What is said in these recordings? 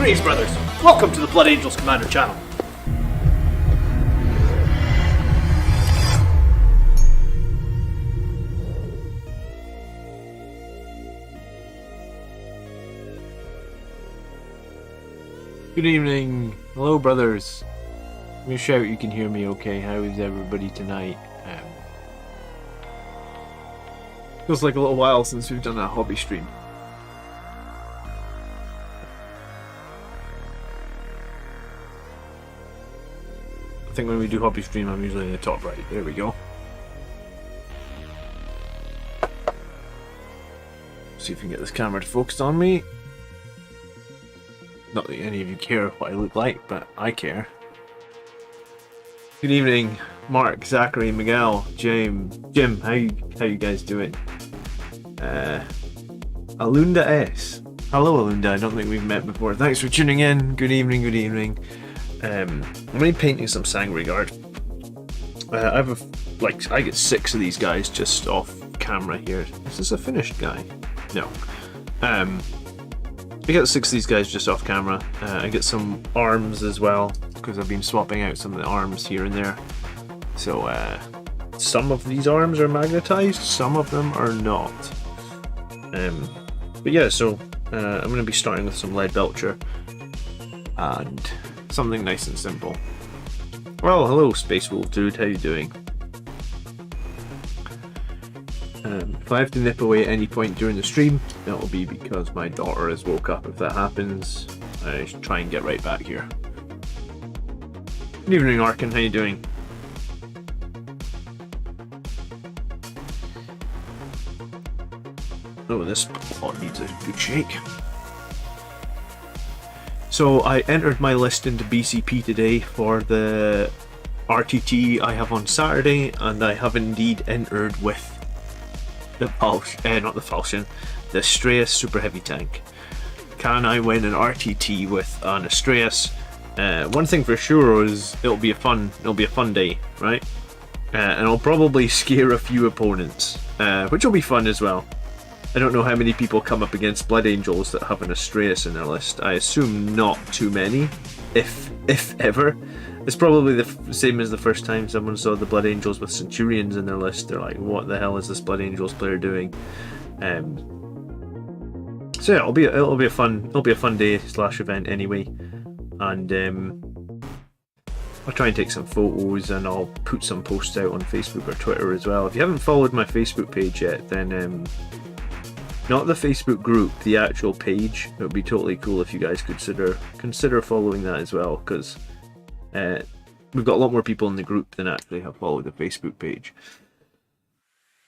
Greetings, brothers. Welcome to the Blood Angels Commander channel. Good evening. Hello, brothers. Give me a shout you can hear me okay. How is everybody tonight? Feels like a little while since we've done a hobby stream. I think when we do hobby stream, I'm usually in the top right. There we go. See if we can get this camera to focus on me. Not that any of you care what I look like, but I care. Good evening, Mark, Zachary, Miguel, Jim. How you guys doing? Alunda S. Hello, Alunda. I don't think we've met before. Thanks for tuning in. Good evening. Good evening. I'm going to be painting some Sangregard. I get 6 of these guys just off camera here. Is this a finished guy? No. I get 6 of these guys just off camera. I get some arms as well, because I've been swapping out some of the arms here and there. So, some of these arms are magnetized, some of them are not. But yeah, so I'm going to be starting with some lead belcher. And something nice and simple. Well, hello Space Wolf dude, how you doing? If I have to nip away at any point during the stream, it will be because my daughter has woke up. If that happens, I should try and get right back here. Good evening, Arkin, how you doing? Oh, this pot needs a good shake. So I entered my list into BCP today for the RTT I have on Saturday, and I have indeed entered with the the Astraeus Super Heavy Tank. Can I win an RTT with an Astraeus? One thing for sure is it'll be a fun day, right? And I'll probably scare a few opponents, which will be fun as well. I don't know how many people come up against Blood Angels that have an Astraeus in their list. I assume not too many, if ever. It's probably the same as the first time someone saw the Blood Angels with Centurions in their list. They're like, what the hell is this Blood Angels player doing? So yeah, it'll be a fun day / event anyway. And I'll try and take some photos, and I'll put some posts out on Facebook or Twitter as well. If you haven't followed my Facebook page yet, then not the Facebook group, the actual page. It would be totally cool if you guys consider following that as well, because we've got a lot more people in the group than actually have followed the Facebook page.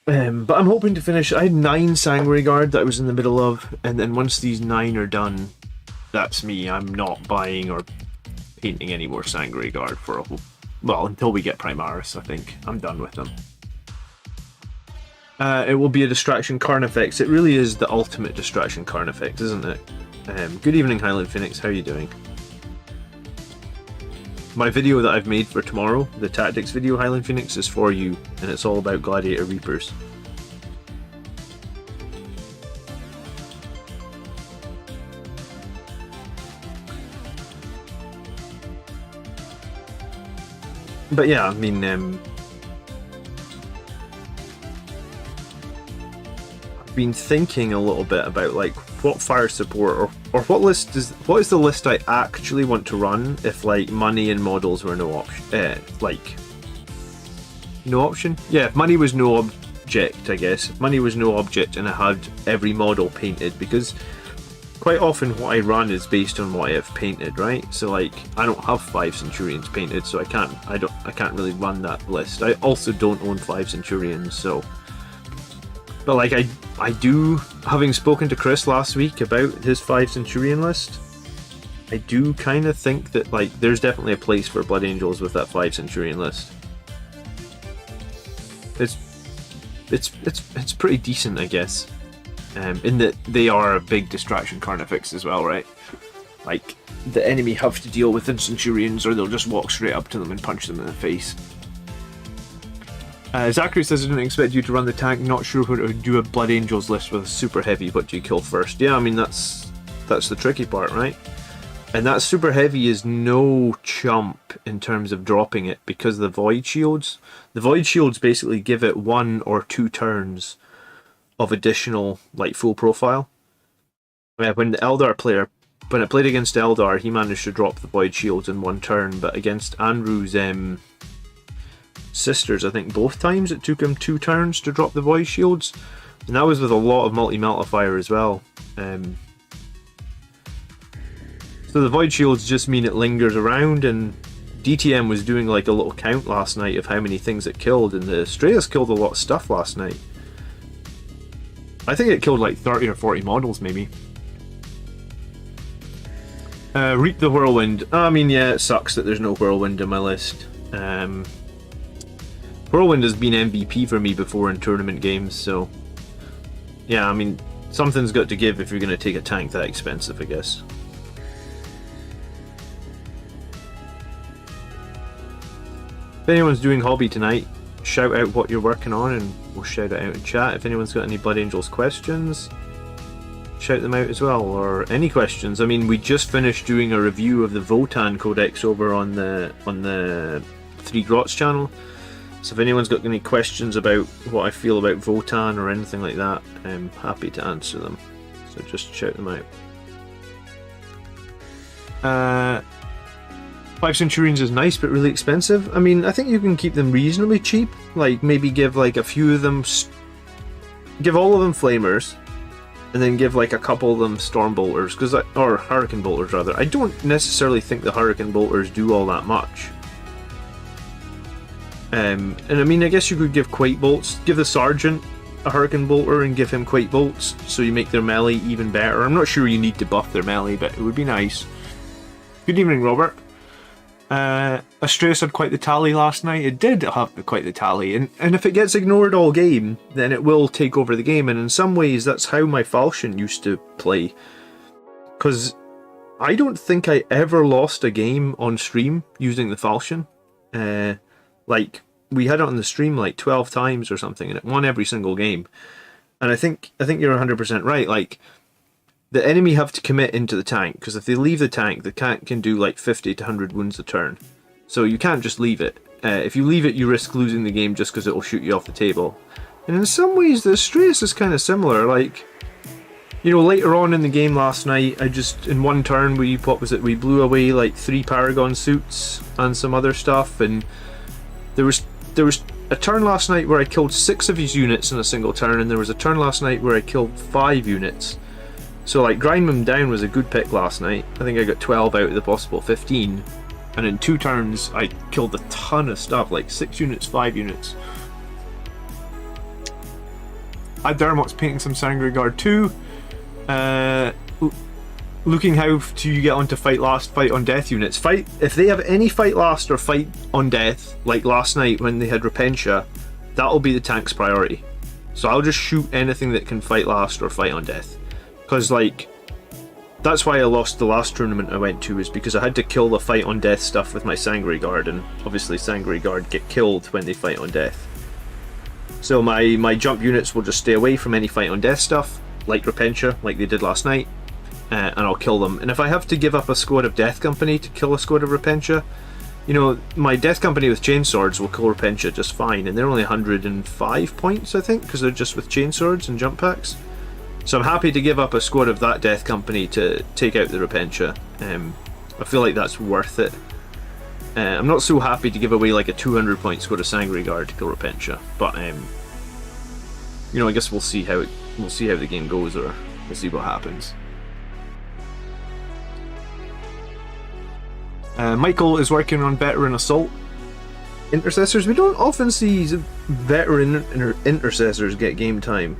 But I'm hoping to finish. I had 9 Sangregard that I was in the middle of, and then once these 9 are done, that's me. I'm not buying or painting any more Sangregard for until we get Primaris. I think I'm done with them. It will be a distraction Carnifex. It really is the ultimate distraction Carnifex, isn't it? Good evening, Highland Phoenix. How are you doing? My video that I've made for tomorrow, the tactics video, Highland Phoenix, is for you, and it's all about Gladiator Reapers. But yeah, I mean, I've been thinking a little bit about like what fire support or what is the list I actually want to run if like money and models were no option, like no option. Yeah, if money was no object, I guess. If money was no object and I had every model painted, because quite often what I run is based on what I have painted, right? So like I don't have 5 Centurions painted, so I can't really run that list. I also don't own 5 Centurions, so. But like I do, having spoken to Chris last week about his 5 Centurion list, I do kind of think that like there's definitely a place for Blood Angels with that 5 Centurion list. It's pretty decent, I guess. In that they are a big distraction Carnifex as well, right? Like the enemy have to deal with the Centurions, or they'll just walk straight up to them and punch them in the face. Zachary says, I didn't expect you to run the tank, not sure how to do a Blood Angels list with a super heavy. What do you kill first? Yeah, I mean that's the tricky part, right? And that super heavy is no chump in terms of dropping it, because the Void Shields basically give it 1 or 2 turns of additional like full profile. When the Eldar player, when it played against Eldar, he managed to drop the Void Shields in 1 turn, but against Andrew's sisters, I think both times it took him 2 turns to drop the Void Shields, and that was with a lot of multi-multiplier as well. So the Void Shields just mean it lingers around, and DTM was doing like a little count last night of how many things it killed, and the Strayas killed a lot of stuff last night. I think it killed like 30 or 40 models maybe. Reap the Whirlwind. I mean, yeah, it sucks that there's no Whirlwind in my list. Whirlwind has been MVP for me before in tournament games, so yeah, I mean, something's got to give if you're going to take a tank that expensive, I guess. If anyone's doing hobby tonight, shout out what you're working on and we'll shout it out in chat. If anyone's got any Blood Angels questions, shout them out as well, or any questions. I mean, we just finished doing a review of the Votann Codex over on the Three Grots channel. So if anyone's got any questions about what I feel about Votann or anything like that, I'm happy to answer them. So just shout them out. 5 Centurions is nice but really expensive. I mean, I think you can keep them reasonably cheap. Like maybe give like a few of them, give all of them Flamers, and then give like a couple of them Storm Bolters, or Hurricane Bolters rather. I don't necessarily think the Hurricane Bolters do all that much. And I mean, I guess you could give Quake Bolts, give the Sergeant a Hurricane Bolter and give him Quake Bolts, so you make their melee even better. I'm not sure you need to buff their melee, but it would be nice. Good evening, Robert. Astraeus had quite the tally last night. It did have quite the tally, and if it gets ignored all game, then it will take over the game, and in some ways that's how my Falchion used to play. Because I don't think I ever lost a game on stream using the Falchion. Like, we had it on the stream like 12 times or something, and it won every single game. And I think you're 100% right. Like, the enemy have to commit into the tank, because if they leave the tank can do like 50 to 100 wounds a turn. So you can't just leave it. If you leave it, you risk losing the game just because it will shoot you off the table. And in some ways, the Astraeus is kind of similar. Like, you know, later on in the game last night, in 1 turn, we blew away like 3 Paragon suits and some other stuff, and there was a turn last night where I killed 6 of his units in a single turn, and there was a turn last night where I killed 5 units. So like, grind them down was a good pick last night. I think I got 12 out of the possible 15. And in 2 turns, I killed a ton of stuff, like 6 units, 5 units. Dermot's painting some Sangre Guard too. Looking how do you get onto fight last, fight on death units. If they have any fight last or fight on death, like last night when they had Repentia, that'll be the tank's priority. So I'll just shoot anything that can fight last or fight on death. Because, like, that's why I lost the last tournament I went to, is because I had to kill the fight on death stuff with my Sangre Guard, and obviously Sangre Guard get killed when they fight on death. So my jump units will just stay away from any fight on death stuff, like Repentia, like they did last night, and I'll kill them. And if I have to give up a squad of Death Company to kill a squad of Repentia, you know, my Death Company with chainswords will kill Repentia just fine, and they're only 105 points, I think, because they're just with chainswords and jump packs. So I'm happy to give up a squad of that Death Company to take out the Repentia. I feel like that's worth it. I'm not so happy to give away like a 200 point squad of Sangre Guard to kill Repentia, but you know, I guess we'll see how the game goes, or we'll see what happens. Michael is working on veteran assault intercessors. We don't often see veteran intercessors get game time.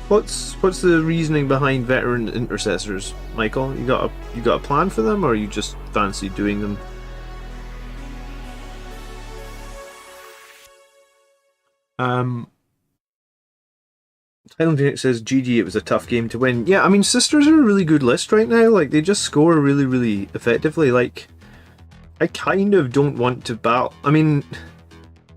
What's the reasoning behind veteran intercessors, Michael? You got a plan for them, or you just fancy doing them? Silent Phoenix says, GG, it was a tough game to win. Yeah, I mean, Sisters are a really good list right now. Like, they just score really, really effectively. Like, I kind of don't want to battle. I mean,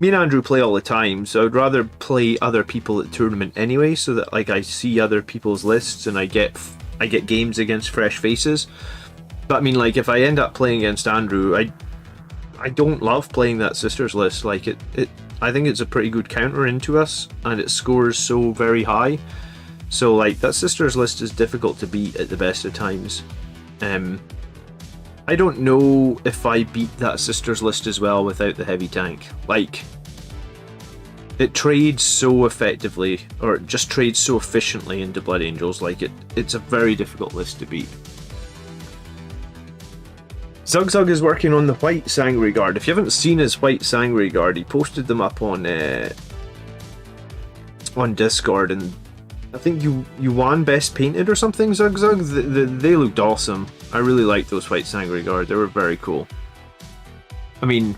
me and Andrew play all the time, so I'd rather play other people at the tournament anyway, so that, like, I see other people's lists and I get games against fresh faces. But I mean, like, if I end up playing against Andrew, I don't love playing that Sisters list. Like, I think it's a pretty good counter into us, and it scores so very high. So, like, that Sisters list is difficult to beat at the best of times. I don't know if I beat that Sisters list as well without the heavy tank. Like, it trades so effectively, or it just trades so efficiently into Blood Angels. Like, it's a very difficult list to beat. Zugzug is working on the white Sangre Guard. If you haven't seen his white Sangre Guard, he posted them up on Discord, and I think you won Best Painted or something, Zugzug. They looked awesome. I really liked those white Sangre Guard. They were very cool. I mean,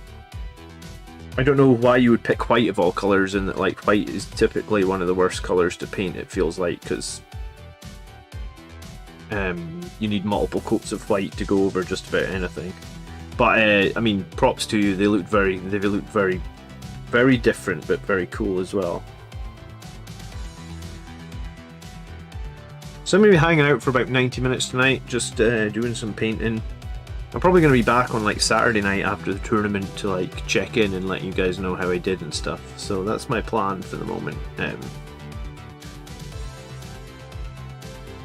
I don't know why you would pick white of all colours, and that, like, white is typically one of the worst colours to paint, it feels like, because you need multiple coats of white to go over just about anything. But I mean, props to you. They looked very, very different, but very cool as well. So I'm going to be hanging out for about 90 minutes tonight, just doing some painting. I'm probably going to be back on like Saturday night after the tournament to like check in and let you guys know how I did and stuff. So that's my plan for the moment.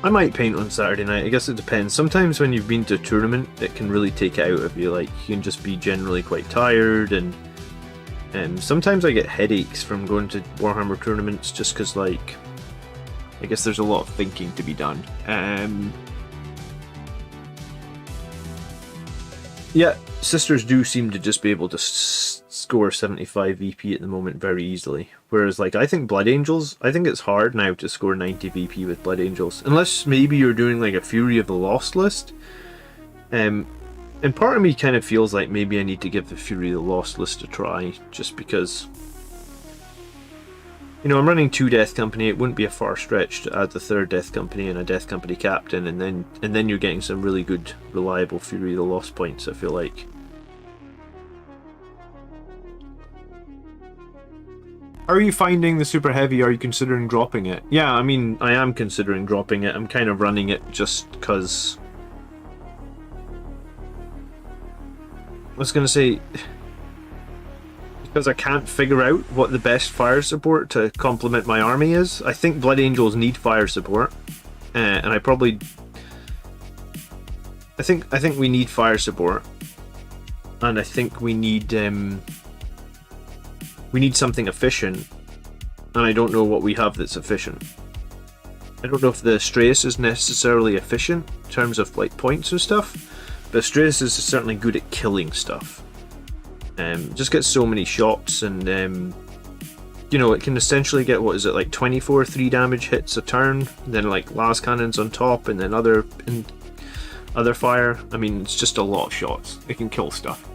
I might paint on Saturday night. I guess it depends. Sometimes when you've been to a tournament, it can really take it out of you. Like, you can just be generally quite tired, and sometimes I get headaches from going to Warhammer tournaments just because, like, I guess there's a lot of thinking to be done. Yeah, Sisters do seem to just be able to score 75 VP at the moment very easily. Whereas, like, I think Blood Angels, I think it's hard now to score 90 VP with Blood Angels. Unless maybe you're doing, like, a Fury of the Lost list. And part of me kind of feels like maybe I need to give the Fury of the Lost list a try, just because, you know, I'm running 2 Death Company. It wouldn't be a far stretch to add the 3rd Death Company and a Death Company Captain, and then you're getting some really good, reliable Fury of the Lost points, I feel like. How are you finding the Super Heavy? Are you considering dropping it? Yeah, I mean, I am considering dropping it. I'm kind of running it just because... I was going to say... because I can't figure out what the best fire support to complement my army is. I think Blood Angels need fire support, and I probably... I think we need fire support, and I think we need something efficient, and I don't know what we have that's efficient. I don't know if the Stratus is necessarily efficient in terms of like points and stuff, but Stratus is certainly good at killing stuff. Just gets so many shots, and you know, it can essentially get, what is it, like 24 3 damage hits a turn, then like las cannons on top, and then other fire. I mean, it's just a lot of shots. It can kill stuff.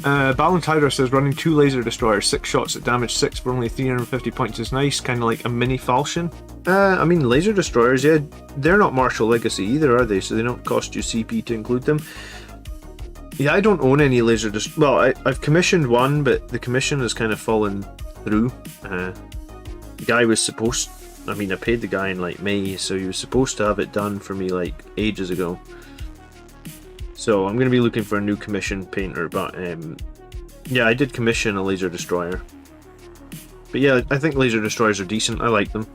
Balanced Hydra says running 2 laser destroyers, 6 shots at damage 6 for only 350 points is nice, kind of like a mini falchion. I mean, laser destroyers, yeah, they're not Martial Legacy either, are they? So they don't cost you CP to include them. Yeah, I don't own any laser well, I've commissioned one, but the commission has kind of fallen through. The guy was supposed, I mean, I paid the guy in like May, so he was supposed to have it done for me like ages ago. So I'm going to be looking for a new commission painter, but yeah, I did commission a laser destroyer. But yeah, I think laser destroyers are decent, I like them.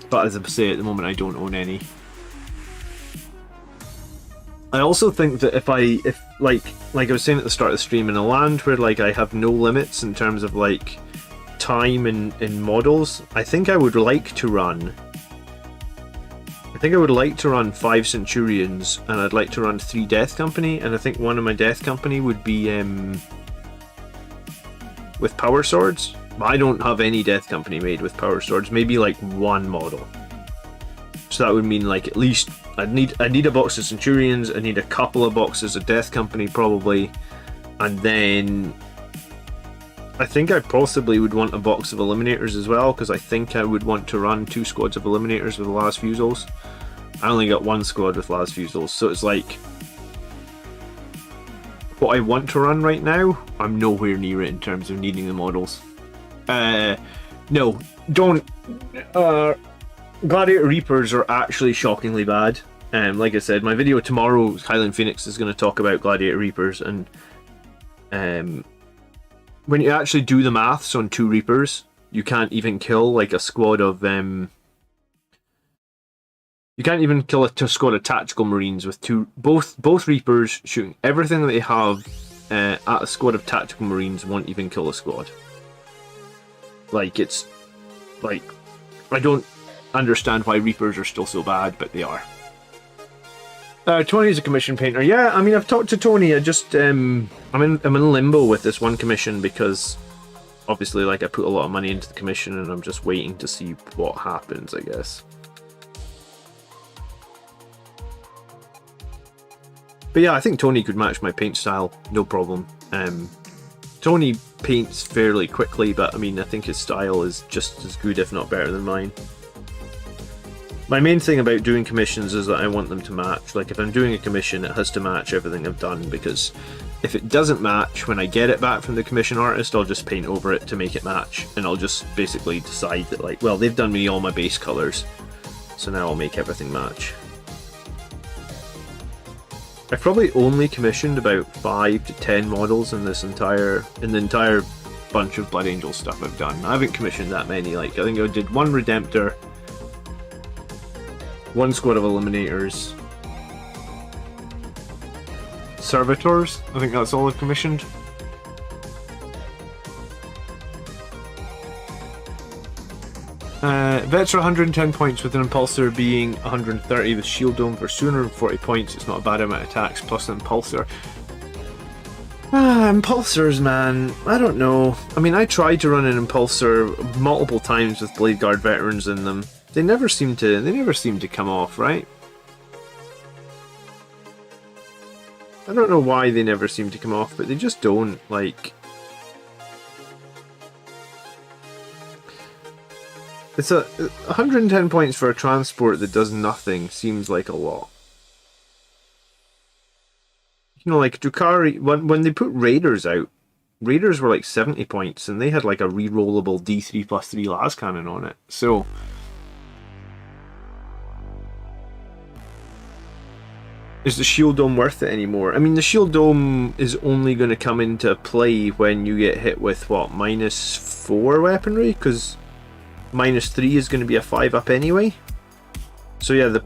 But as I say, at the moment I don't own any. I also think that if like I was saying at the start of the stream, in a land where like I have no limits in terms of like time in models, I think I would like to run 5 Centurions, and I'd like to run 3 Death Company, and I think one of my Death Company would be with Power Swords. I don't have any Death Company made with Power Swords, maybe like 1 model. So that would mean like at least I'd need a box of Centurions, I need a couple of boxes of Death Company probably, and then I think I possibly would want a box of Eliminators as well, because I think I would want to run 2 squads of Eliminators with Las Fusils. I only got 1 squad with Las Fusils, so it's like what I want to run right now, I'm nowhere near it in terms of needing the models. No, don't. Gladiator Reapers are actually shockingly bad. Like I said, my video tomorrow, Highland Phoenix, is going to talk about Gladiator Reapers, and when you actually do the maths on 2 Reapers, you can't even kill like a squad of you can't even kill a squad of tactical marines with both Reapers shooting everything that they have at a squad of tactical marines won't even kill a squad. Like, it's like, I don't understand why Reapers are still so bad, but they are. Tony's a commission painter. Yeah, I mean, I've talked to Tony. I just I'm in limbo with this one commission because obviously, like, I put a lot of money into the commission and I'm just waiting to see what happens, I guess. But yeah, I think Tony could match my paint style, no problem. Tony paints fairly quickly, but I mean, I think his style is just as good, if not better, than mine. My main thing about doing commissions is that I want them to match. Like, if I'm doing a commission, it has to match everything I've done, because if it doesn't match, when I get it back from the commission artist, I'll just paint over it to make it match, and I'll just basically decide that, like, well, they've done me all my base colours, so now I'll make everything match. I've probably only commissioned about 5 to 10 models in the entire bunch of Blood Angel stuff I've done. I haven't commissioned that many. Like, I think I did 1 Redemptor, 1 squad of Eliminators, Servitors, I think that's all I've commissioned. Vets are 110 points with an Impulsor being 130 with Shield Dome for 240 points. It's not a bad amount of attacks plus an Impulsor. Impulsors, man, I don't know. I mean, I tried to run an Impulsor multiple times with Blade Guard veterans in them. They never seem to come off, right? I don't know why they never seem to come off, but they just don't, like. It's 110 points for a transport that does nothing seems like a lot. You know, like Drukhari, when they put Raiders out, Raiders were like 70 points, and they had like a rerollable D3 plus 3 las cannon on it. So is the Shield Dome worth it anymore? I mean, the Shield Dome is only going to come into play when you get hit with, what, -4 weaponry? Because -3 is going to be a 5-up anyway. So yeah,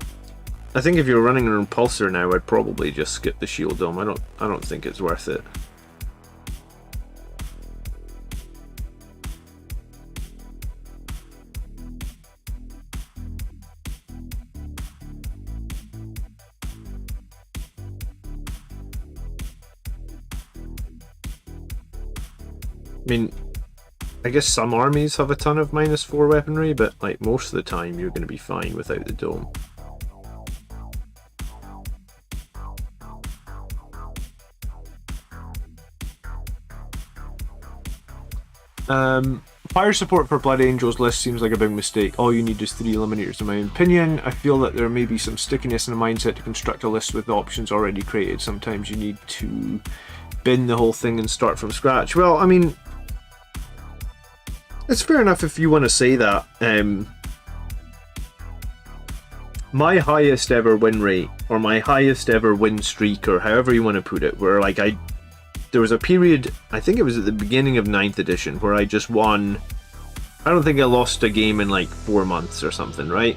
I think if you're running an Impulsor now, I'd probably just skip the Shield Dome. I don't think it's worth it. I mean, I guess some armies have a ton of -4 weaponry, but like most of the time you're going to be fine without the dome. Fire support for Blood Angels list seems like a big mistake. All you need is 3 eliminators in my opinion. I feel that there may be some stickiness in the mindset to construct a list with the options already created. Sometimes you need to bin the whole thing and start from scratch. Well, I mean, it's fair enough if you want to say that. My highest ever win rate, or my highest ever win streak, or however you want to put it, where like there was a period, I think it was at the beginning of 9th edition, where I just won, I don't think I lost a game in like 4 months or something, right?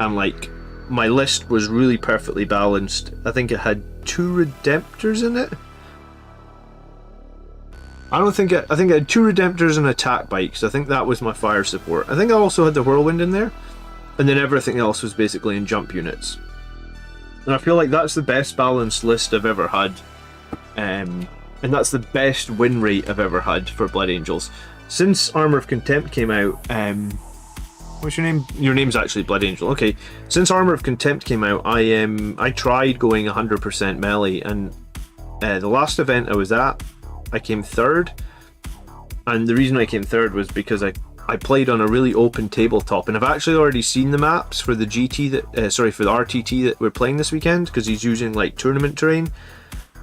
And like, my list was really perfectly balanced. I think it had 2 Redemptors in it. I think it had 2 Redemptors and attack bikes. I think that was my fire support. I think I also had the Whirlwind in there. And then everything else was basically in jump units. And I feel like that's the best balanced list I've ever had. And that's the best win rate I've ever had for Blood Angels. Since Armor of Contempt came out, what's your name? Your name's actually Blood Angel. Okay. Since Armor of Contempt came out, I tried going 100% melee, and the last event I was at, I came 3rd. And the reason I came 3rd was because I played on a really open tabletop, and I've actually already seen the maps for the GT that, for the RTT that we're playing this weekend, because he's using like tournament terrain,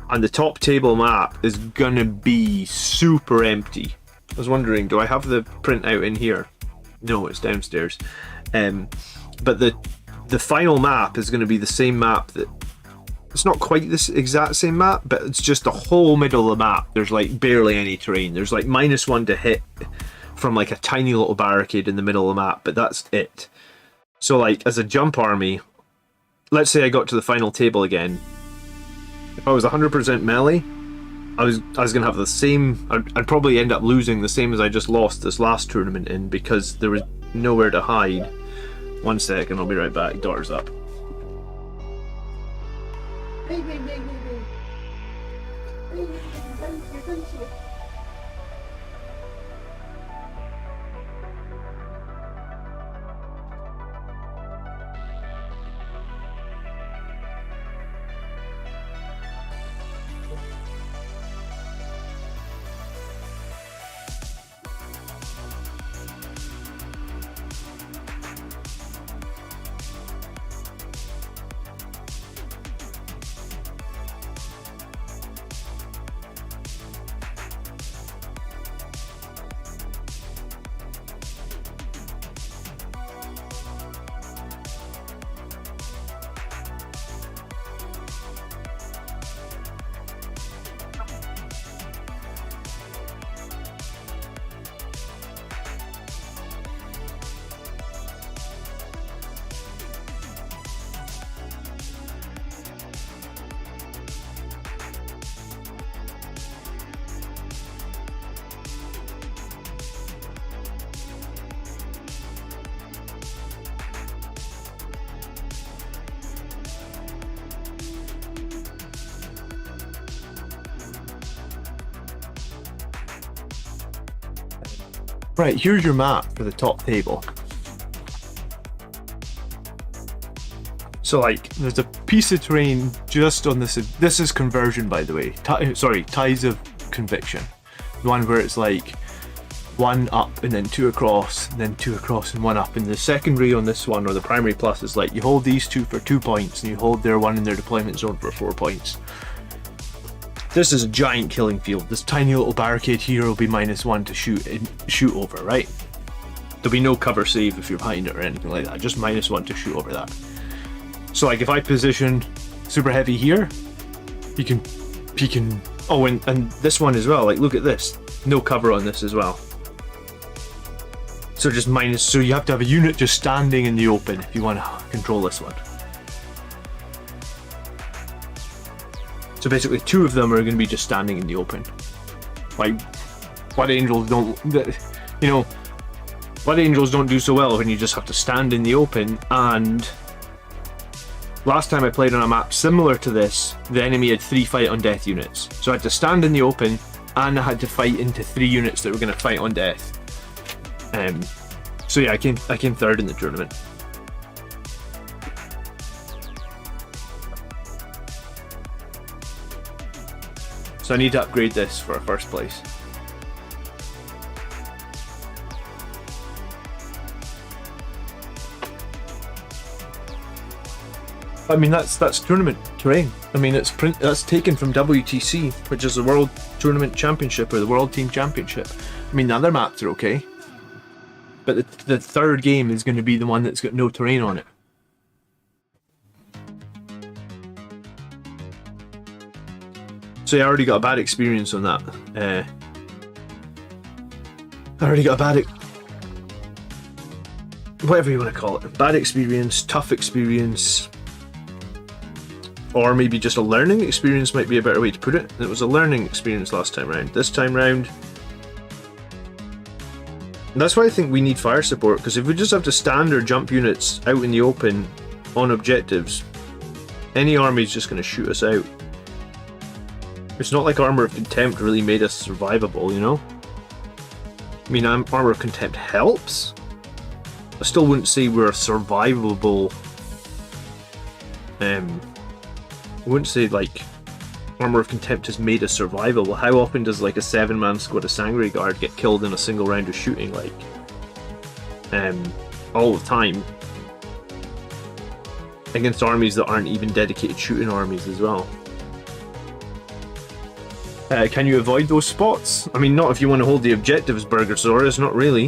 and the top table map is gonna be super empty. I was wondering, do I have the printout in here? No, it's downstairs. But the final map is gonna be the same map that, it's not quite this exact same map, but it's just the whole middle of the map. There's like barely any terrain. There's like -1 to hit from like a tiny little barricade in the middle of the map, but that's it. So like, as a jump army, let's say I got to the final table again, if I was 100% melee, I was gonna have the same, I'd probably end up losing the same as I just lost this last tournament in, because there was nowhere to hide. 1 second, I'll be right back. Daughter's up. Right, here's your map for the top table. So like, there's a piece of terrain just on this. This is conversion, by the way. Ties of Conviction. The one where it's like 1 up and then 2 across, and then 2 across and 1 up. And the secondary on this one, or the primary plus, is like you hold these 2 for 2 points, and you hold their 1 in their deployment zone for 4 points. This is a giant killing field. This tiny little barricade here will be -1 to shoot over, right? There'll be no cover save if you're behind it or anything like that. Just -1 to shoot over that. So like, if I position super heavy here, he can. Oh, and this one as well. Like, look at this. No cover on this as well. So just so you have to have a unit just standing in the open if you want to control this one. So basically 2 of them are going to be just standing in the open. Like, Blood Angels don't, Blood Angels don't do so well when you just have to stand in the open. And last time I played on a map similar to this, the enemy had 3 fight on death units. So I had to stand in the open, and I had to fight into 3 units that were going to fight on death. So yeah, I came 3rd in the tournament. So I need to upgrade this for a 1st place. I mean, that's tournament terrain. I mean, that's taken from WTC, which is the World Tournament Championship or the World Team Championship. I mean, the other maps are okay, but the third game is going to be the one that's got no terrain on it. So yeah, I already got a bad experience on that. I already got a whatever you want to call it. Bad experience, tough experience, or maybe just a learning experience might be a better way to put it. It was a learning experience last time round. This time round, that's why I think we need fire support, because if we just have to stand our jump units out in the open on objectives, any army's just going to shoot us out. It's not like Armour of Contempt really made us survivable, you know? I mean, Armour of Contempt helps. I still wouldn't say we're survivable. I wouldn't say, like, Armour of Contempt has made us survivable. How often does, like, a 7-man squad of Sangre Guard get killed in a single round of shooting, like? All the time. Against armies that aren't even dedicated shooting armies as well. Can you avoid those spots? I mean, not if you want to hold the objectives, Burgosaurus, not really.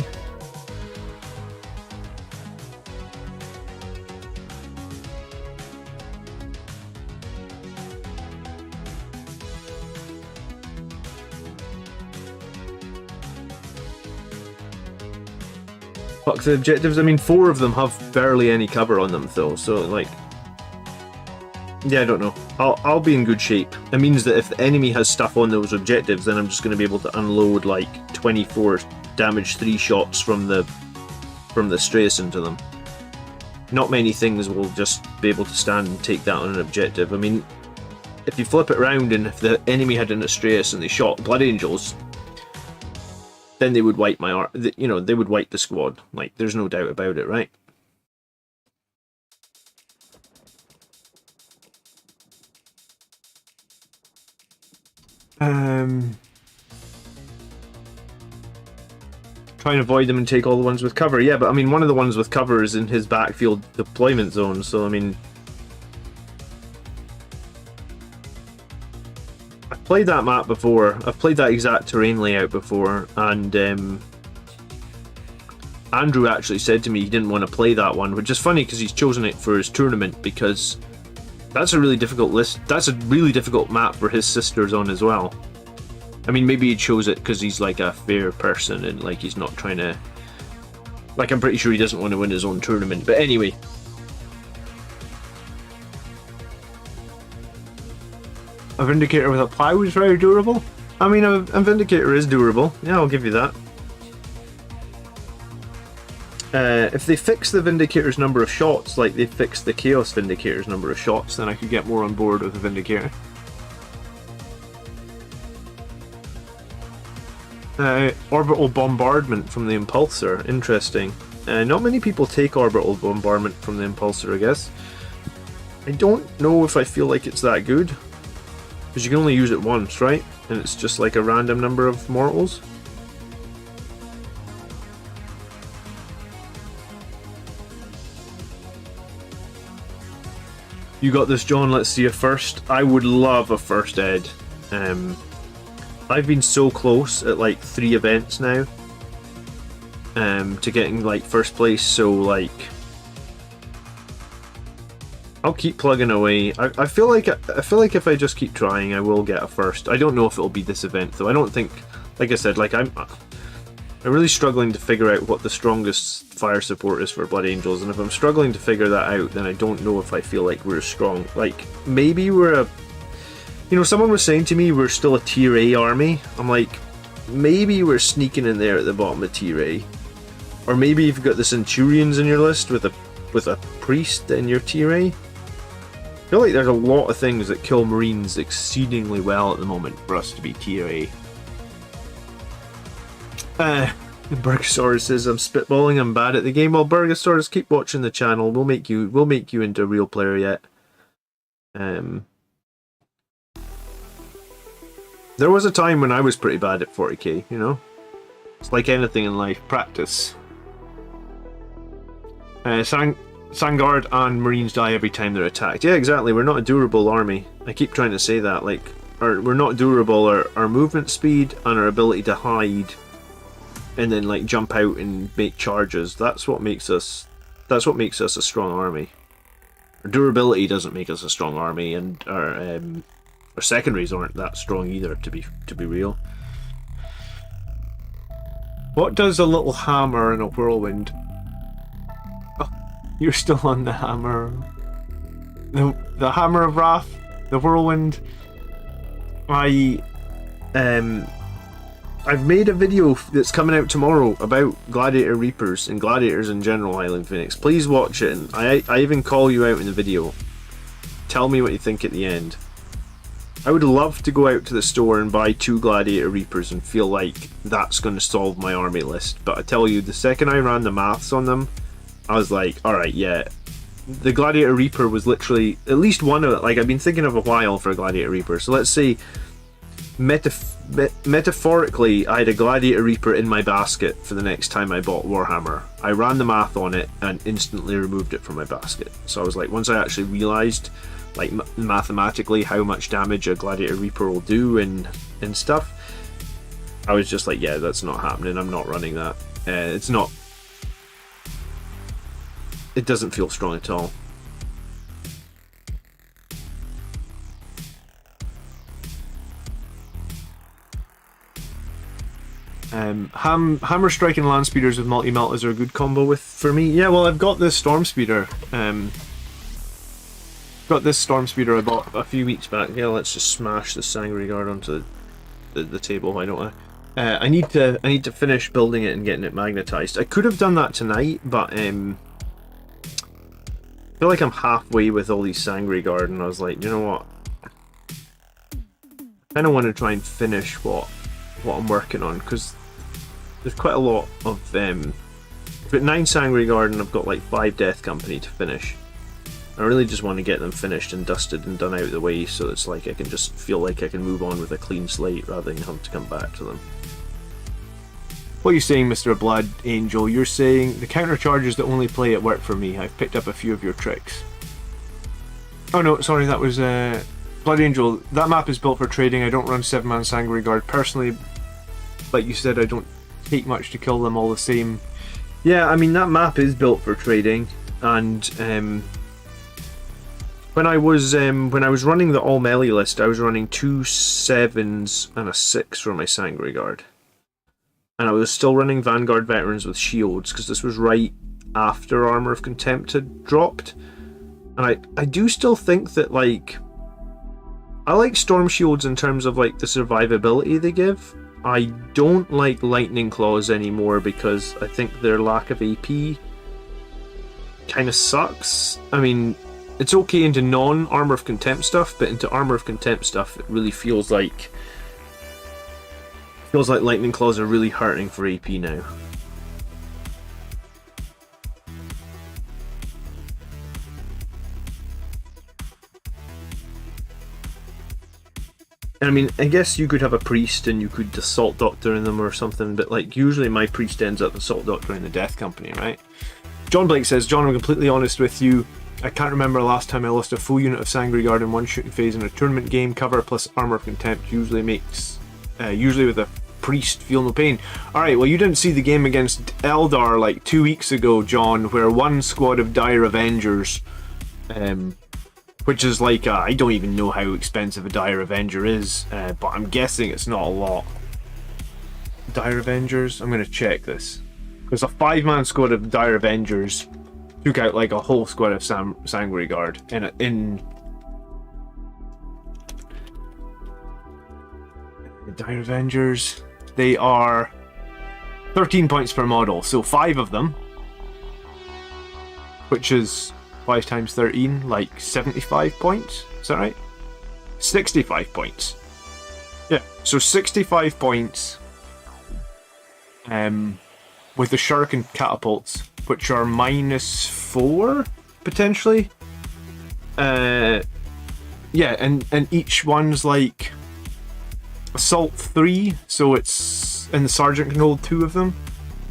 Fuck the objectives. I mean, 4 of them have barely any cover on them, though, so, like... Yeah, I don't know. I'll be in good shape. It means that if the enemy has stuff on those objectives, then I'm just going to be able to unload like 24 damage 3 shots from the Strays into them. Not many things will just be able to stand and take that on an objective. I mean, if you flip it around and if the enemy had an Astraeus and they shot Blood Angels, then they would wipe they would wipe the squad. Like, there's no doubt about it, right? Try and avoid them and take all the ones with cover. Yeah, but I mean, one of the ones with cover is in his backfield deployment zone, so I mean... I've played that map before. I've played that exact terrain layout before, and Andrew actually said to me he didn't want to play that one, which is funny because he's chosen it for his tournament, because that's a really difficult list. That's a really difficult map for his sisters on as well. I mean, maybe he chose it because he's like a fair person and like he's not trying to... Like, I'm pretty sure he doesn't want to win his own tournament, but anyway. A Vindicator with a plow is very durable? I mean, a Vindicator is durable. Yeah, I'll give you that. If they fix the Vindicator's number of shots, like they fixed the Chaos Vindicator's number of shots, then I could get more on board with the Vindicator. Orbital Bombardment from the Impulsor. Interesting. Not many people take Orbital Bombardment from the Impulsor, I guess. I don't know if I feel like it's that good. Because you can only use it once, right? And it's just like a random number of mortals. You got this, John. Let's see a first. I would love a first Ed. I've been so close at like 3 events now to getting like first place, so like I'll keep plugging away. I feel like if I just keep trying, I will get a first. I don't know if it'll be this event though. I don't think, like I said, like I'm really struggling to figure out what the strongest fire support is for Blood Angels, and if I'm struggling to figure that out, then I don't know if I feel like we're strong. Like, maybe we're a... You know, someone was saying to me we're still a tier A army. I'm like, maybe we're sneaking in there at the bottom of tier A. Or maybe you've got the Centurions in your list with a priest in your tier A. I feel like there's a lot of things that kill Marines exceedingly well at the moment for us to be tier A. Burgosaurus says I'm spitballing, I'm bad at the game. Well, Burgosaurus, keep watching the channel. We'll make you into a real player yet. There was a time when I was pretty bad at 40k, you know? It's like anything in life, practice. Sangard and Marines die every time they're attacked. Yeah, exactly. We're not a durable army. I keep trying to say that. Like, we're not durable. Our movement speed and our ability to hide and then like jump out and make charges. That's what makes us. That's what makes us a strong army. Our durability doesn't make us a strong army, and our secondaries aren't that strong either. To be real. What does a little hammer and a whirlwind? Oh, you're still on the hammer. The hammer of wrath, the whirlwind. I've made a video that's coming out tomorrow about Gladiator Reapers and Gladiators in general, Highland Phoenix. Please watch it, and I even call you out in the video. Tell me what you think at the end. I would love to go out to the store and buy 2 Gladiator Reapers and feel like that's going to solve my army list. But I tell you, the second I ran the maths on them, I was like, alright, yeah. The Gladiator Reaper was literally, at least one of it, like I've been thinking of a while for a Gladiator Reaper. So let's say, metaphorically, I had a Gladiator Reaper in my basket for the next time I bought Warhammer. I ran the math on it and instantly removed it from my basket. So I was like, once I actually realised, like mathematically, how much damage a Gladiator Reaper will do and stuff, I was just like, yeah, that's not happening. I'm not running that. It's not. It doesn't feel strong at all. Hammer Strike and Land Speeders with multi-meltas are a good combo for me. Yeah, well, I've got this Storm Speeder. Got this Storm Speeder I bought a few weeks back. Yeah, let's just smash the Sangre Guard onto the table. Why don't I? I need to finish building it and getting it magnetized. I could have done that tonight, but I feel like I'm halfway with all these Sangre Guard, and I was like, you know what? I kind of want to try and finish what I'm working on, because there's quite a lot of I've got 9 Sangre Guard and I've got like 5 Death Company to finish. I really just want to get them finished and dusted and done out of the way, so it's like I can just feel like I can move on with a clean slate rather than have to come back to them. What are you saying, Mr. Blood Angel? You're saying the counter charges that only play at work for me. I've picked up a few of your tricks. Oh no, sorry, that was Blood Angel. That map is built for trading. I don't run 7-man Sangre Guard personally. Like you said, I don't take much to kill them all the same. Yeah, I mean, that map is built for trading, and when I was running the all melee list, I was running 2 7s and a 6 for my Sangre Guard, and I was still running Vanguard Veterans with shields because this was right after Armor of Contempt had dropped, and I do still think that, like, I like Storm Shields in terms of like the survivability they give. I don't like Lightning Claws anymore because I think their lack of AP kind of sucks. I mean, it's okay into non-Armor of Contempt stuff, but into Armor of Contempt stuff, it really feels like Lightning Claws are really hurting for AP now. I mean, I guess you could have a priest and you could Assault Doctor in them or something, but like usually my priest ends up Assault Doctor in the Death Company, right? John Blake says, John, I'm completely honest with you. I can't remember the last time I lost a full unit of Sangre Guard in one shooting phase in a tournament game. Cover plus Armor of Contempt usually makes, usually with a priest, feel no pain. Alright, well, you didn't see the game against Eldar like 2 weeks ago, John, where one squad of Dire Avengers, which is like, I don't even know how expensive a Dire Avenger is, but I'm guessing it's not a lot. Dire Avengers? I'm going to check this. Because a 5-man squad of Dire Avengers took out like a whole squad of Sangre Guard in Dire Avengers. They are 13 points per model, so 5 of them, which is 5 times 13, like 75 points. Is that right? 65 points. Yeah, so 65 points with the Shuriken catapults, which are -4 potentially. Yeah, and each one's like Assault 3, so it's, and the Sergeant can hold 2 of them.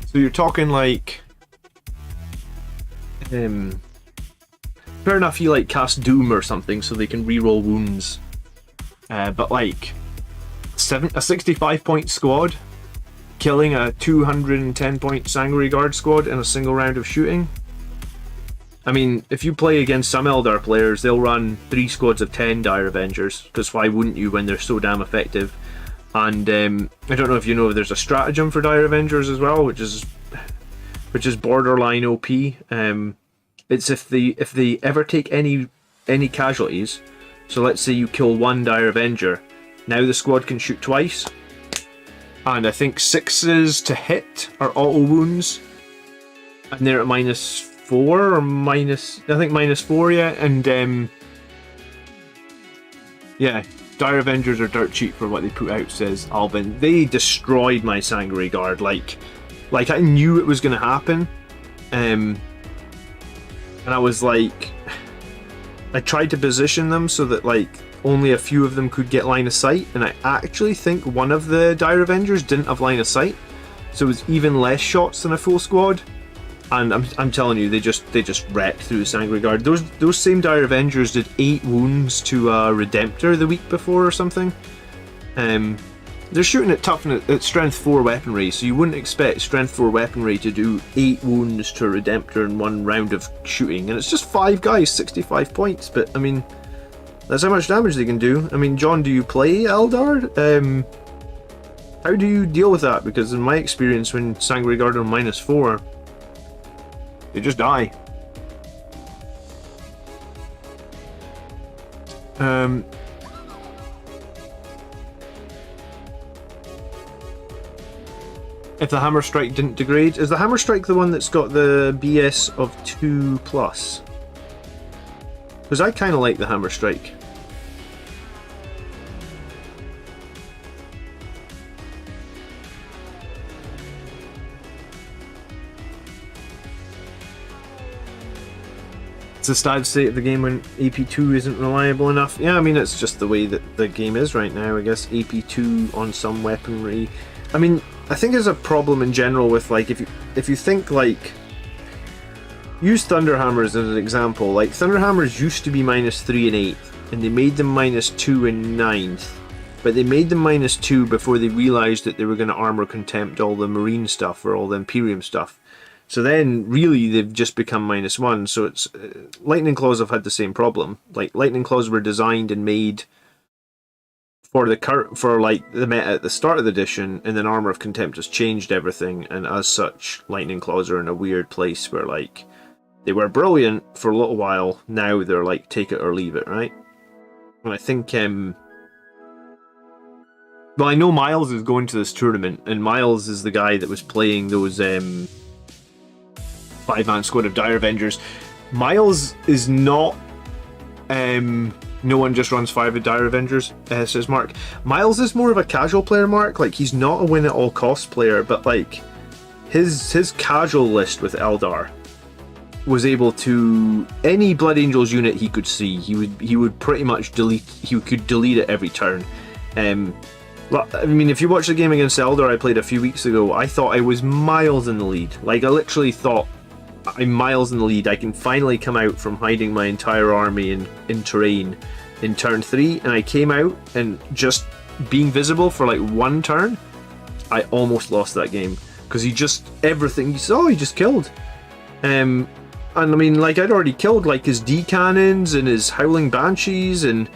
So you're talking like fair enough, he like cast Doom or something so they can reroll wounds. But like a 65-point squad killing a 210-point Sanguinary Guard squad in a single round of shooting. I mean, if you play against some Eldar players, they'll run 3 squads of 10 Dire Avengers, because why wouldn't you when they're so damn effective? And I don't know if you know, there's a stratagem for Dire Avengers as well, which is borderline OP. It's if they ever take any casualties. So let's say you kill 1 Dire Avenger, now the squad can shoot twice, and I think 6s to hit are auto wounds, and they're at -4 or -4, yeah. And yeah, Dire Avengers are dirt cheap for what they put out, says Albin. They destroyed my Sanguinary Guard. Like I knew it was going to happen, and I was like, I tried to position them so that like only a few of them could get line of sight, and I actually think one of the Dire Avengers didn't have line of sight, so it was even less shots than a full squad. And I'm telling you, they just wrecked through the Sanguinary Guard. Those same Dire Avengers did 8 wounds to a Redemptor the week before or something. They're shooting at toughness at strength 4 weaponry, so you wouldn't expect strength 4 weaponry to do 8 wounds to a Redemptor in 1 round of shooting. And it's just 5 guys, 65 points. But I mean, that's how much damage they can do. I mean, John, do you play Eldar? How do you deal with that? Because in my experience, when Sanguinary Guard are -4, they just die. If the Hammer Strike didn't degrade, is the Hammer Strike the one that's got the BS of 2+? Because I kind of like the Hammer Strike. The sad state of the game when AP2 isn't reliable enough. Yeah, I mean, it's just the way that the game is right now, I guess. AP2 on some weaponry. I mean, I think there's a problem in general with, like, if you think, like, use Thunderhammers as an example. Like, Thunderhammers used to be -3 in 8th, and they made them -2 in 9th. But they made them -2 before they realised that they were going to armor contempt all the Marine stuff or all the Imperium stuff. So then, really, they've just become -1. So it's Lightning Claws have had the same problem. Like, Lightning Claws were designed and made for the meta at the start of the edition, and then Armor of Contempt has changed everything. And as such, Lightning Claws are in a weird place where, like, they were brilliant for a little while. Now they're like take it or leave it, right? And I think, well, I know Miles is going to this tournament, and Miles is the guy that was playing those 5-man squad of Dire Avengers. Miles is not no one just runs 5 of Dire Avengers, says Mark. Miles is more of a casual player, Mark. Like, he's not a win at all costs player, but like his casual list with Eldar was able to, any Blood Angels unit he could see, he would pretty much could delete it every turn. I mean, if you watch the game against Eldar I played a few weeks ago, I thought I was miles in the lead. Like, I literally thought I'm miles in the lead. I can finally come out from hiding my entire army in terrain in turn 3, and I came out, and just being visible for like 1 turn, I almost lost that game because everything he saw, he just killed. And I mean, like, I'd already killed like his D cannons and his Howling Banshees and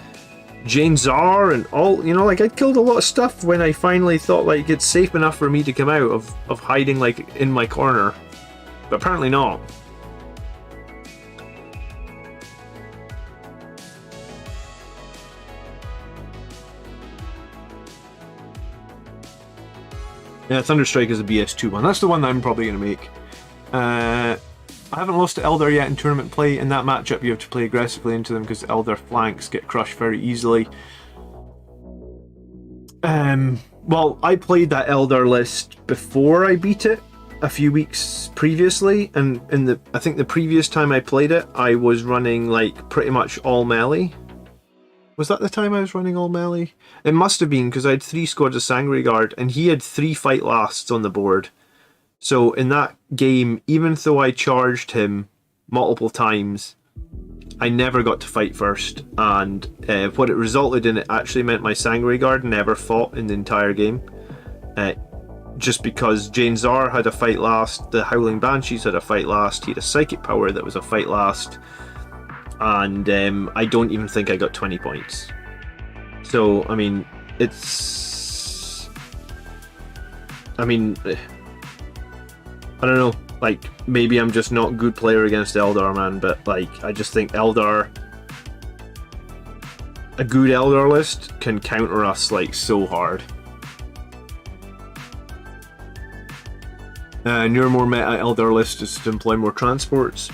Jane Czar and all, you know, like, I'd killed a lot of stuff when I finally thought like it's safe enough for me to come out of hiding like in my corner. But apparently not. Yeah, Thunderstrike is a BS2 one. That's the one that I'm probably going to make. I haven't lost to Eldar yet in tournament play. In that matchup, you have to play aggressively into them because Eldar flanks get crushed very easily. Well, I played that Eldar list before I beat it a few weeks previously, and I think the previous time I played it, I was running like pretty much all melee. Was that the time I was running all melee? It must have been, because I had 3 squads of Sanguinary Guard, and he had 3 fight lasts on the board. So in that game, even though I charged him multiple times, I never got to fight first, and what it resulted in, it actually meant my Sangre Guard never fought in the entire game. Just because Jane Zar had a fight last, the Howling Banshees had a fight last, he had a psychic power that was a fight last, and I don't even think I got 20 points. So, I mean, it's... I mean, I don't know, like, maybe I'm just not a good player against Eldar, man, but, like, I just think Eldar... A good Eldar list can counter us, like, so hard. Your more meta Eldar list is to employ more transports.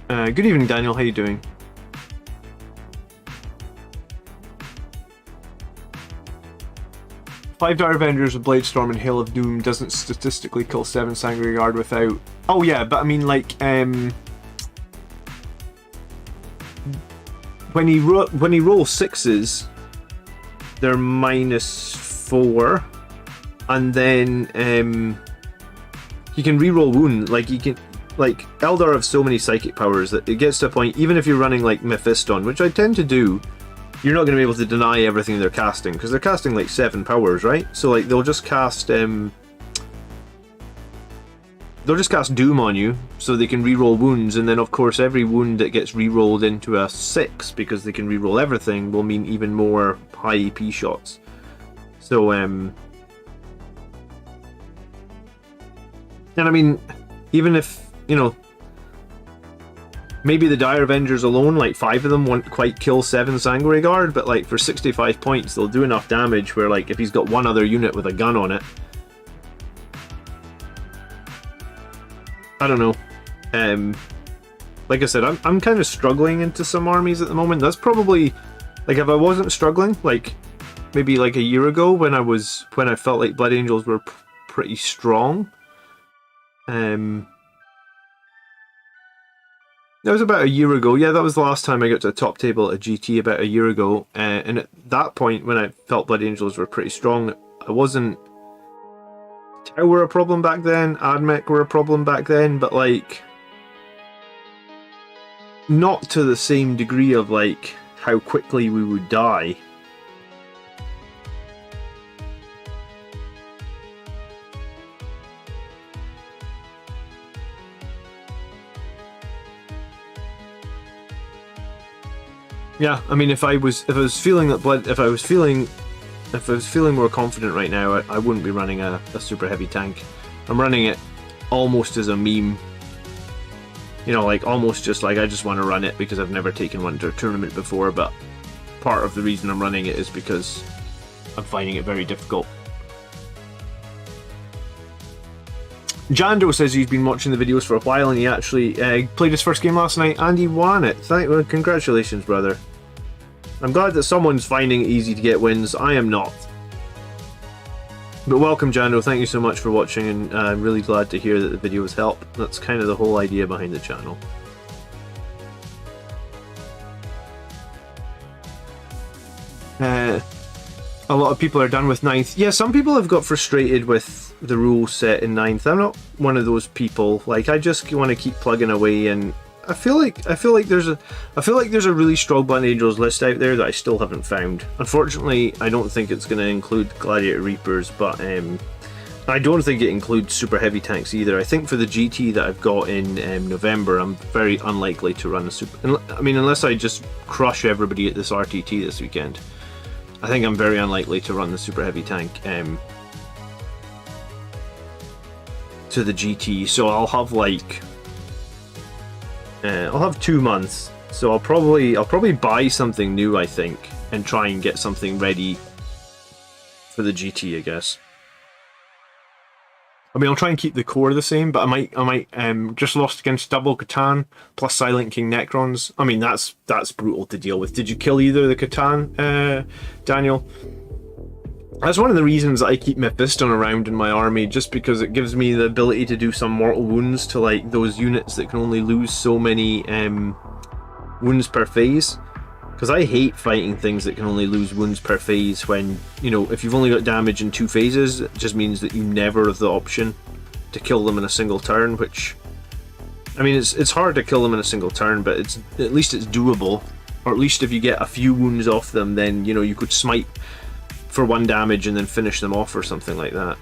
Good evening, Daniel. How you doing? Five Dire Avengers with Bladestorm and Hail of Doom doesn't statistically kill 7 Sangre Guard without... Oh yeah, but I mean, like, when he rolls 6s, they're -4. And then you can reroll wound. Like, you can, like, Eldar have so many psychic powers that it gets to a point, even if you're running like Mephiston, which I tend to do, you're not going to be able to deny everything they're casting, because they're casting like 7 powers, right? So like they'll just cast Doom on you, so they can reroll wounds, and then of course every wound that gets rerolled into a 6, because they can reroll everything, will mean even more high EP shots. So and I mean, even if, you know, maybe the Dire Avengers alone, like 5 of them won't quite kill 7 Sangre Guard, but like for 65 points they'll do enough damage where, like, if he's got one other unit with a gun on it, I don't know. Like I said, I'm kind of struggling into some armies at the moment. That's probably, like, if I wasn't struggling, like maybe like a year ago when I felt like Blood Angels were pretty strong. That was about a year ago. Yeah, that was the last time I got to a top table at a GT, about a year ago. And at that point, when I felt Blood Angels were pretty strong, I wasn't... Tau were a problem back then, Admech were a problem back then, but like... not to the same degree of like how quickly we would die. Yeah, I mean, if I was feeling more confident right now, I wouldn't be running a super heavy tank. I'm running it almost as a meme. You know, like, almost just like I just want to run it because I've never taken one to a tournament before, but part of the reason I'm running it is because I'm finding it very difficult. Jando says he's been watching the videos for a while and he actually played his first game last night and he won it. Well, congratulations, brother. I'm glad that someone's finding it easy to get wins. I am not. But welcome, Jando. Thank you so much for watching, and I'm really glad to hear that the videos help. That's kind of the whole idea behind the channel. A lot of people are done with 9th. Yeah, some people have got frustrated with the rule set in 9th. I'm not one of those people. Like, I just want to keep plugging away, and I feel like there's a really strong Blood Angels list out there that I still haven't found. Unfortunately, I don't think it's going to include Gladiator Reapers, but I don't think it includes super heavy tanks either. I think for the GT that I've got in November, I'm very unlikely to run a super... I mean, unless I just crush everybody at this RTT this weekend, I think I'm very unlikely to run the super heavy tank to the GT. So I'll have like... I'll have 2 months, so I'll probably buy something new, I think, and try and get something ready for the GT, I guess. I mean, I'll try and keep the core the same, but I might just lost against double Catan plus Silent King Necrons. I mean, that's brutal to deal with. Did you kill either of the Catan, Daniel? That's one of the reasons I keep Mephiston around in my army, just because it gives me the ability to do some mortal wounds to like those units that can only lose so many wounds per phase. Because I hate fighting things that can only lose wounds per phase when, you know, if you've only got damage in 2 phases, it just means that you never have the option to kill them in a single turn, which I mean, it's hard to kill them in a single turn, but at least it's doable. Or at least if you get a few wounds off them, then you know you could smite for 1 damage and then finish them off or something like that.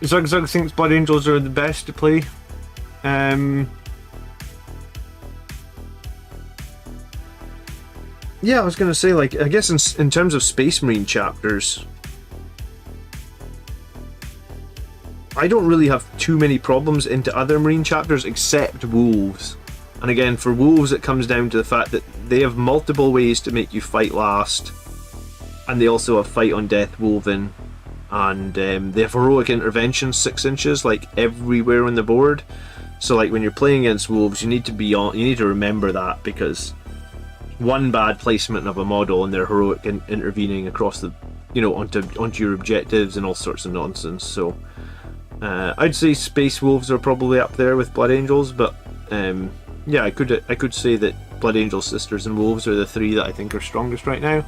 Zug thinks Blood Angels are the best to play. Yeah, I was gonna say, like, I guess in terms of Space Marine chapters, I don't really have too many problems into other Marine chapters except Wolves. And again, for Wolves it comes down to the fact that they have multiple ways to make you fight last, and they also have Fight on Death woven, and they have Heroic Intervention 6 inches like everywhere on the board. So like when you're playing against Wolves, you need to remember that, because one bad placement of a model and they're heroic intervening across the, you know, onto your objectives and all sorts of nonsense. So I'd say Space Wolves are probably up there with Blood Angels, but yeah, I could say that Blood Angels, Sisters, and Wolves are the 3 that I think are strongest right now.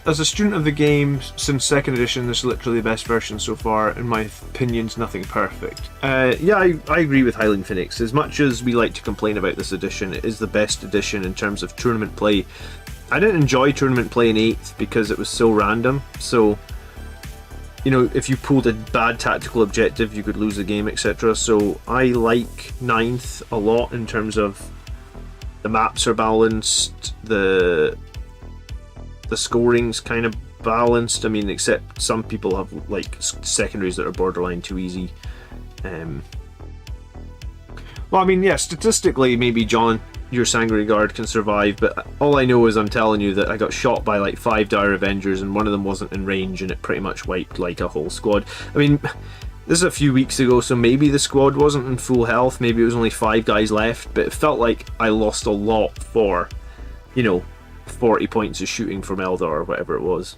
As a student of the game since 2nd edition, this is literally the best version so far. In my opinion's nothing perfect. Yeah, I agree with Highland Phoenix. As much as we like to complain about this edition, it is the best edition in terms of tournament play. I didn't enjoy tournament play in 8th because it was so random. So, you know, if you pulled a bad tactical objective, you could lose the game, etc. So I like 9th a lot in terms of the maps are balanced, the scoring's kind of balanced. I mean, except some people have like secondaries that are borderline too easy. Well, I mean, yeah, statistically, maybe John, your Sangre Guard can survive, but all I know is I'm telling you that I got shot by like 5 Dire Avengers and one of them wasn't in range and it pretty much wiped like a whole squad. I mean, this is a few weeks ago, so maybe the squad wasn't in full health, maybe it was only 5 guys left, but it felt like I lost a lot for, you know, 40 points of shooting from Eldar or whatever it was.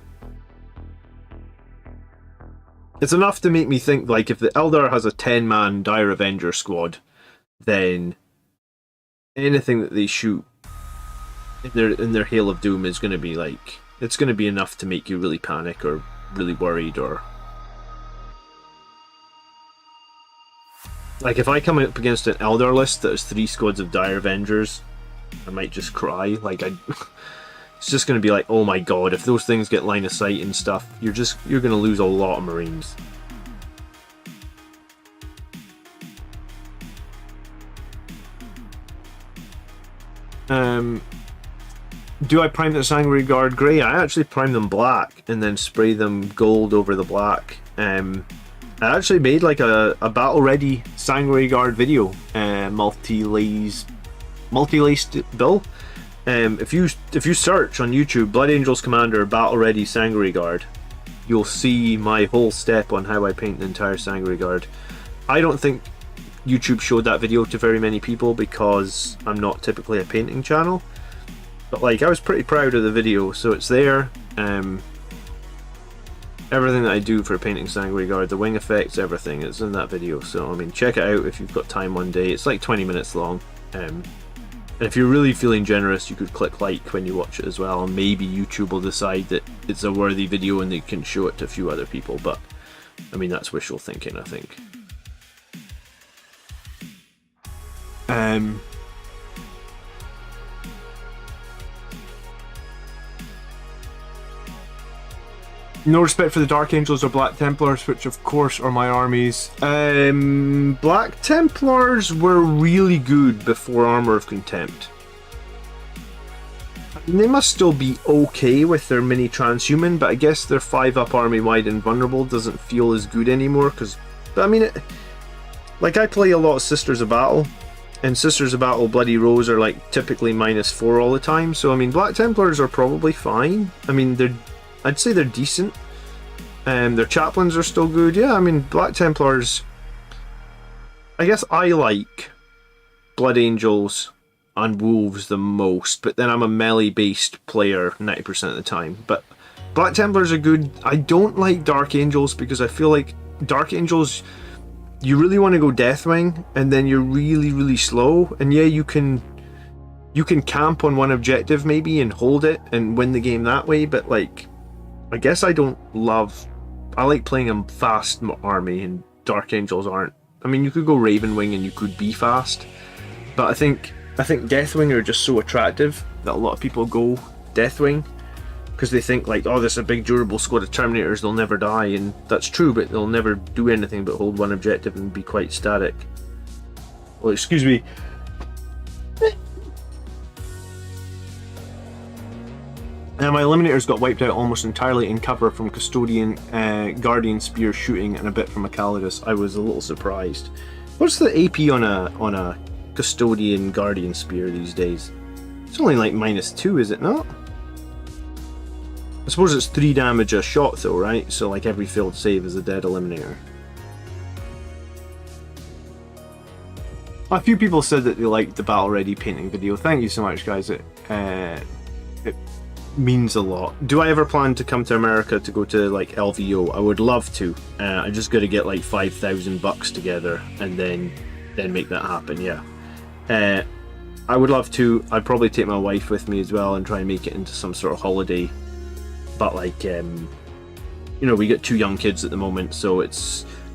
It's enough to make me think, like, if the Eldar has a 10-man Dire Avenger squad, then anything that they shoot in their Hail of Doom is going to be like, it's going to be enough to make you really panic or really worried, or like if I come up against an Eldar list that has 3 squads of Dire Avengers, I might just cry. Like it's just going to be like, oh my god, if those things get line of sight and stuff, you're going to lose a lot of Marines. Do I prime the Sangre Guard grey? I actually prime them black and then spray them gold over the black. I actually made like a battle ready Sangre Guard video, multi-laced bill. If you search on YouTube Blood Angels Commander Battle Ready Sangre Guard, you'll see my whole step on how I paint the entire Sangre Guard. I don't think YouTube showed that video to very many people because I'm not typically a painting channel, but like I was pretty proud of the video, so it's there. Everything that I do for painting Sangre Guard, the wing effects, everything is in that video, so I mean, check it out if you've got time one day. It's like 20 minutes long. And if you're really feeling generous, you could click like when you watch it as well, and maybe YouTube will decide that it's a worthy video and they can show it to a few other people, but I mean, that's wishful thinking, I think. No respect for the Dark Angels or Black Templars, which of course are my armies. Black Templars were really good before Armor of Contempt. They must still be okay with their mini transhuman, but I guess their 5-up army wide invulnerable doesn't feel as good anymore, because, I mean, like I play a lot of Sisters of Battle, and Sisters of Battle Bloody Rose are like typically -4 all the time, so I mean, Black Templars are probably fine. I mean, I'd say they're decent. Their chaplains are still good. Yeah, I mean, Black Templars, I guess I like Blood Angels and wolves the most, but then I'm a melee-based player 90% of the time. But Black Templars are good. I don't like Dark Angels because I feel like Dark Angels, you really want to go Deathwing, and then you're really, really slow. And yeah, you can camp on one objective maybe and hold it and win the game that way, but like, I guess I like playing a fast army, and Dark Angels aren't. I mean, you could go Ravenwing and you could be fast, but I think Deathwing are just so attractive that a lot of people go Deathwing because they think like, oh, this is a big durable squad of Terminators, they'll never die, and that's true, but they'll never do anything but hold one objective and be quite static. Well, excuse me. My Eliminators got wiped out almost entirely in cover from Custodian, Guardian Spear shooting, and a bit from a Calidus. I was a little surprised. What's the AP on a Custodian Guardian Spear these days? It's only like -2, is it not? I suppose it's 3 damage a shot though, right? So like every failed save is a dead Eliminator. A few people said that they liked the Battle Ready painting video. Thank you so much, guys. It means a lot. Do I ever plan to come to America to go to like LVO? I would love to. I just got to get like $5,000 together and then make that happen. Yeah. I would love to. I'd probably take my wife with me as well and try and make it into some sort of holiday. But like, you know, we got 2 young kids at the moment, so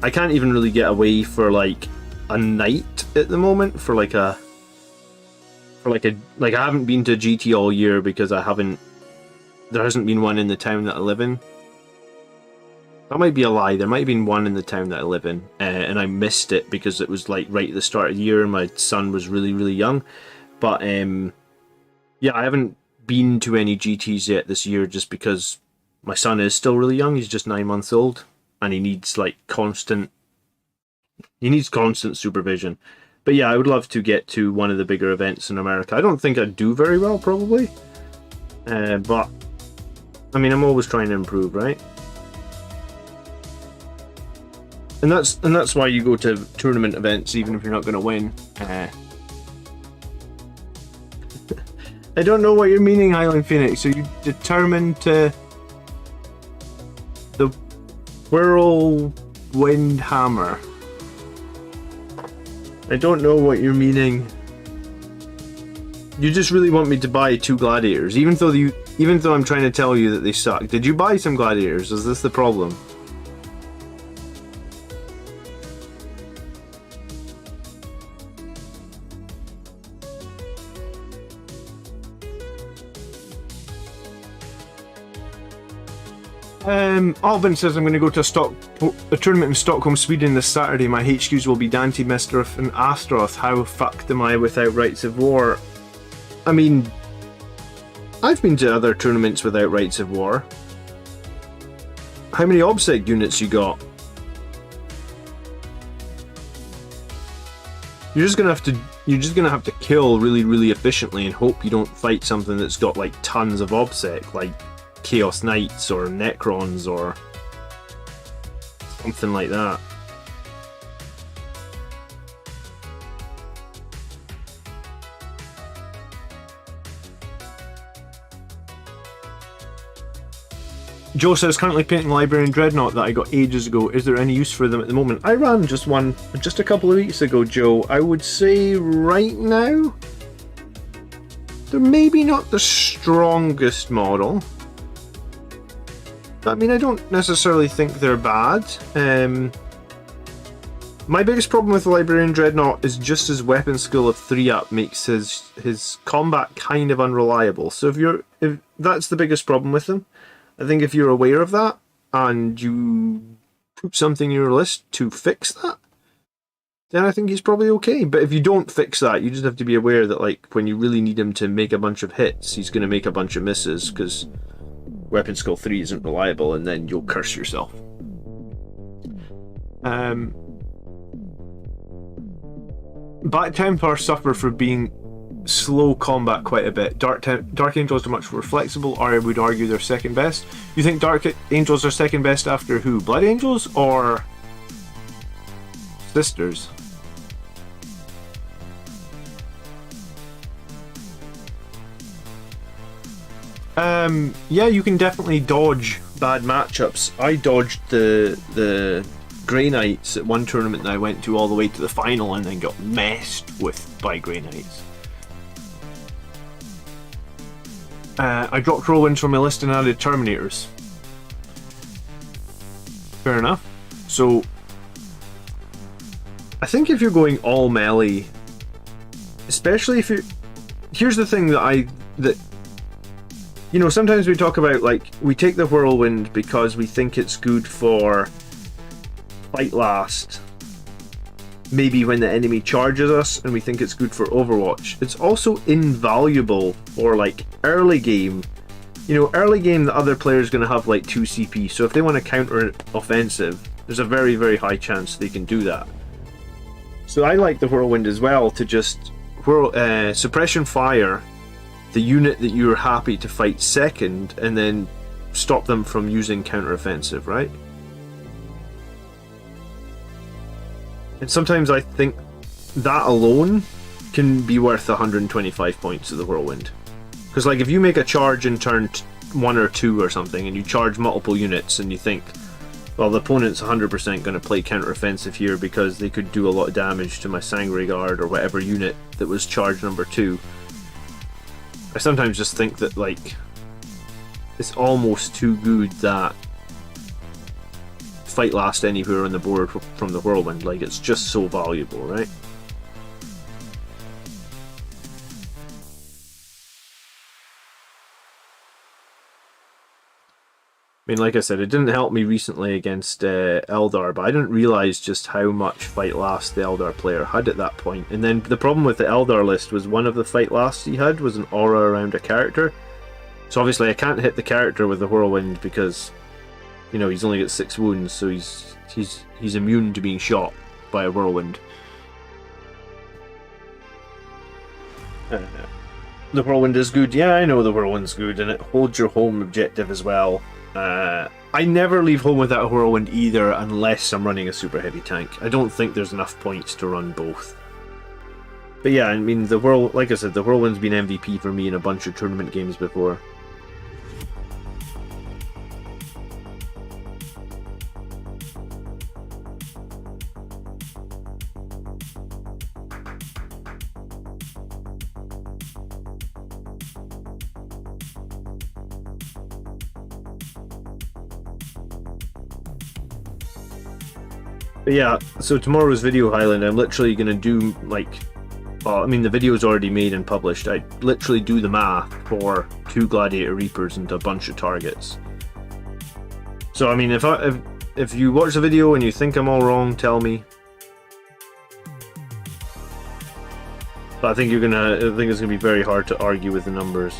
I can't even really get away for like a night at the moment for like I haven't been to GT all year because there hasn't been one in the town that I live in. That might be a lie. There might have been one in the town that I live in, and I missed it because it was like right at the start of the year and my son was really, really young. But yeah, I haven't been to any GTs yet this year just because my son is still really young. He's just 9 months old and he needs like constant supervision. But yeah, I would love to get to one of the bigger events in America. I don't think I'd do very well probably, but I mean, I'm always trying to improve, right? And that's why you go to tournament events even if you're not going to win. I don't know what you're meaning, Highland Phoenix. Are you determined to the Whirlwind Hammer? I don't know what you're meaning. You just really want me to buy 2 gladiators, even though I'm trying to tell you that they suck. Did you buy some gladiators? Is this the problem? Alvin says I'm going to go to a tournament in Stockholm, Sweden this Saturday. My HQs will be Dante, Mistrov and Astaroth. How fucked am I without Rights of War? I mean, I've been to other tournaments without Rights of War. How many OBSEC units you got? You're just gonna have to kill really, really efficiently and hope you don't fight something that's got like tons of OBSEC, like Chaos Knights or Necrons or something like that. Joe says, currently painting Librarian Dreadnought that I got ages ago. Is there any use for them at the moment? I ran just one just a couple of weeks ago, Joe. I would say right now they're maybe not the strongest model. I mean, I don't necessarily think they're bad. My biggest problem with the Librarian Dreadnought is just his weapon skill of 3-up makes his combat kind of unreliable. So if that's the biggest problem with him, I think if you're aware of that and you put something in your list to fix that, then I think he's probably okay. But if you don't fix that, you just have to be aware that like when you really need him to make a bunch of hits, he's going to make a bunch of misses because weapon skill 3 isn't reliable, and then you'll curse yourself. Black Templars suffer for being slow combat quite a bit. Dark Angels are much more flexible, or I would argue they're second best. You think Dark Angels are second best after who? Blood Angels or Sisters? Yeah, you can definitely dodge bad matchups. I dodged the Grey Knights at one tournament that I went to all the way to the final and then got messed with by Grey Knights. I dropped Whirlwinds from my list and added Terminators. Fair enough. So, I think if you're going all melee, especially if you're... Here's the thing that you know, sometimes we talk about, like, we take the Whirlwind because we think it's good for fight last, maybe when the enemy charges us, and we think it's good for Overwatch. It's also invaluable for, like, early game. You know, early game, the other player's going to have, like, 2 CP, so if they want to counter offensive, there's a very, very high chance they can do that. So I like the Whirlwind as well to just suppression fire the unit that you're happy to fight second, and then stop them from using counteroffensive, right? And sometimes I think that alone can be worth 125 points of the Whirlwind. Because, like, if you make a charge in turn 1 or 2 or something, and you charge multiple units, and you think, well, the opponent's 100% going to play counteroffensive here because they could do a lot of damage to my Sangre Guard or whatever unit that was charge number 2. I sometimes just think that, like, it's almost too good that fight last anywhere on the board from the Whirlwind. Like, it's just so valuable, right? I mean, like I said, it didn't help me recently against Eldar, but I didn't realise just how much fight last the Eldar player had at that point. And then the problem with the Eldar list was one of the fight lasts he had was an aura around a character. So obviously I can't hit the character with the Whirlwind because, you know, he's only got 6 wounds, so he's immune to being shot by a Whirlwind. The Whirlwind is good. Yeah, I know the Whirlwind's good, and it holds your home objective as well. I never leave home without a Whirlwind either unless I'm running a super heavy tank. I don't think there's enough points to run both. But yeah, I mean, like I said, the Whirlwind's been MVP for me in a bunch of tournament games before. But yeah, so tomorrow's video highlight, I'm literally going to do, like, well, I mean, the video's already made and published. I literally do the math for 2 Gladiator Reapers and a bunch of targets. So, I mean, if you watch the video and you think I'm all wrong, tell me. But I think it's gonna be very hard to argue with the numbers.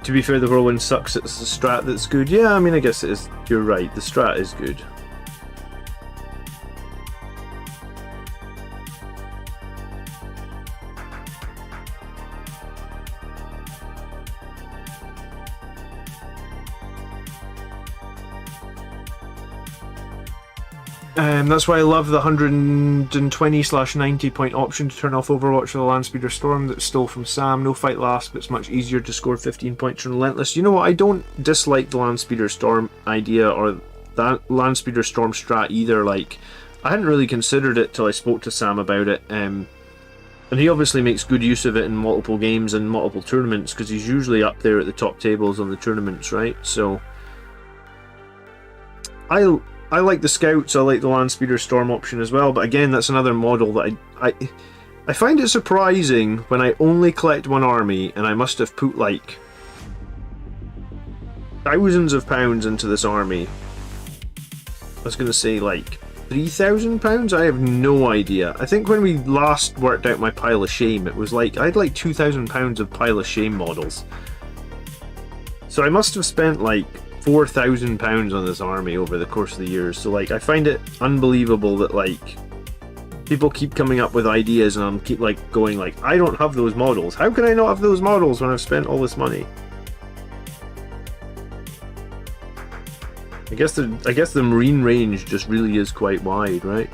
To be fair, the Whirlwind sucks. It's the strat that's good. Yeah, I mean, I guess it is. You're right. The strat is good. That's why I love the 120/90 point option to turn off Overwatch with a Landspeeder Storm that stole from Sam. No fight last, but it's much easier to score 15 points from Relentless. You know what, I don't dislike the Landspeeder Storm idea or that Landspeeder Storm strat either. Like, I hadn't really considered it till I spoke to Sam about it. And he obviously makes good use of it in multiple games and multiple tournaments because he's usually up there at the top tables on the tournaments, right? So I like the Scouts, I like the Landspeeder Storm option as well, but again, that's another model that I find it surprising when I only collect one army and I must have put like thousands of pounds into this army. I was going to say like £3,000? I have no idea. I think when we last worked out my Pile of Shame, it was like, I had like £2,000 of Pile of Shame models. So I must have spent like £4,000 on this army over the course of the years. So like, I find it unbelievable that like people keep coming up with ideas and I'm keep like going like, I don't have those models. How can I not have those models when I've spent all this money? I guess the marine range just really is quite wide, right?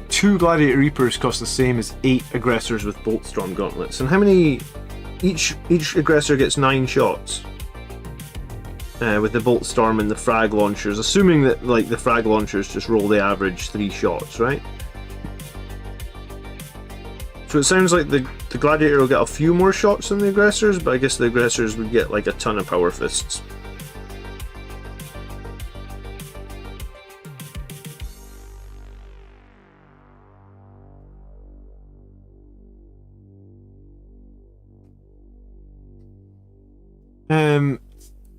Two Gladiator Reapers cost the same as 8 aggressors with Boltstorm gauntlets. And how many? Each aggressor gets 9 shots. With the Boltstorm and the frag launchers, assuming that like the frag launchers just roll the average 3 shots, right? So it sounds like the Gladiator will get a few more shots than the aggressors, but I guess the aggressors would get like a ton of power fists.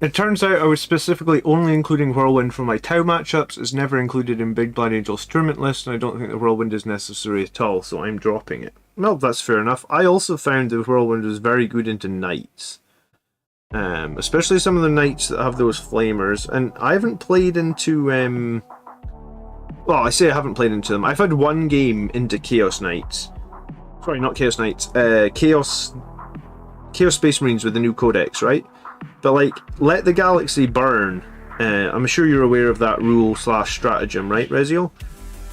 It turns out I was specifically only including Whirlwind for my Tau matchups. It's never included in Big Blood Angel's tournament list, and I don't think the Whirlwind is necessary at all, so I'm dropping it. Well, that's fair enough. I also found the Whirlwind was very good into knights. Especially some of the knights that have those flamers, and I haven't played into... well, I say I haven't played into them. I've had one game into Chaos Knights. Sorry, not Chaos Knights. Chaos Space Marines with the new Codex, right? But like, let the galaxy burn. I'm sure you're aware of that rule / stratagem, right, Rezio?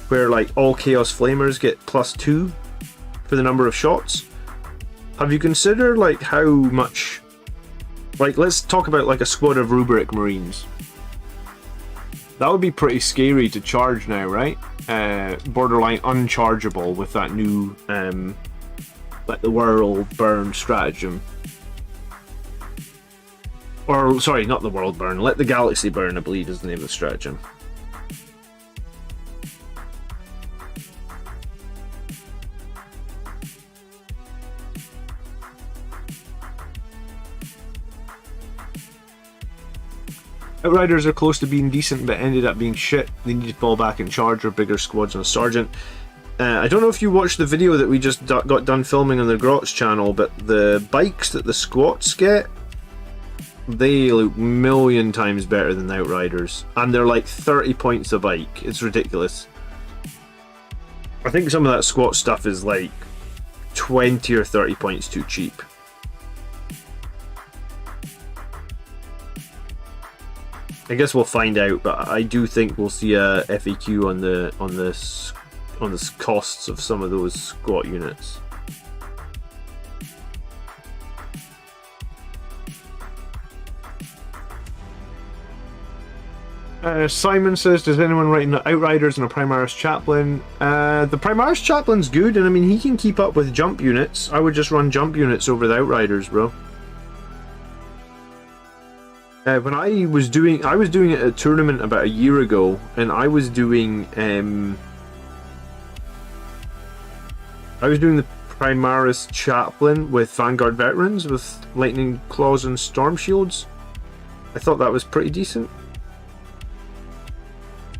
Where like all Chaos Flamers get +2 for the number of shots. Have you considered like how much? Like, let's talk about like a squad of Rubric Marines. That would be pretty scary to charge now, right? Borderline unchargeable with that new like the world burn stratagem. Or, sorry, not the world burn. Let the galaxy burn, I believe, is the name of the stratagem. Outriders are close to being decent, but ended up being shit. They need to fall back and charge or bigger squads on a sergeant. I don't know if you watched the video that we just got done filming on the Grot's channel, but the bikes that the squats get, they look a million times better than the Outriders, and they're like 30 points a bike. It's ridiculous. I think some of that squat stuff is like 20 or 30 points too cheap. I guess we'll find out, but I do think we'll see a FAQ on the costs of some of those squat units. Simon says, does anyone write Outriders and a Primaris Chaplain? The Primaris Chaplain's good, and I mean, he can keep up with jump units. I would just run jump units over the Outriders, bro. When I was doing it at a tournament about a year ago, and I was doing the Primaris Chaplain with Vanguard Veterans with Lightning Claws and Storm Shields. I thought that was pretty decent.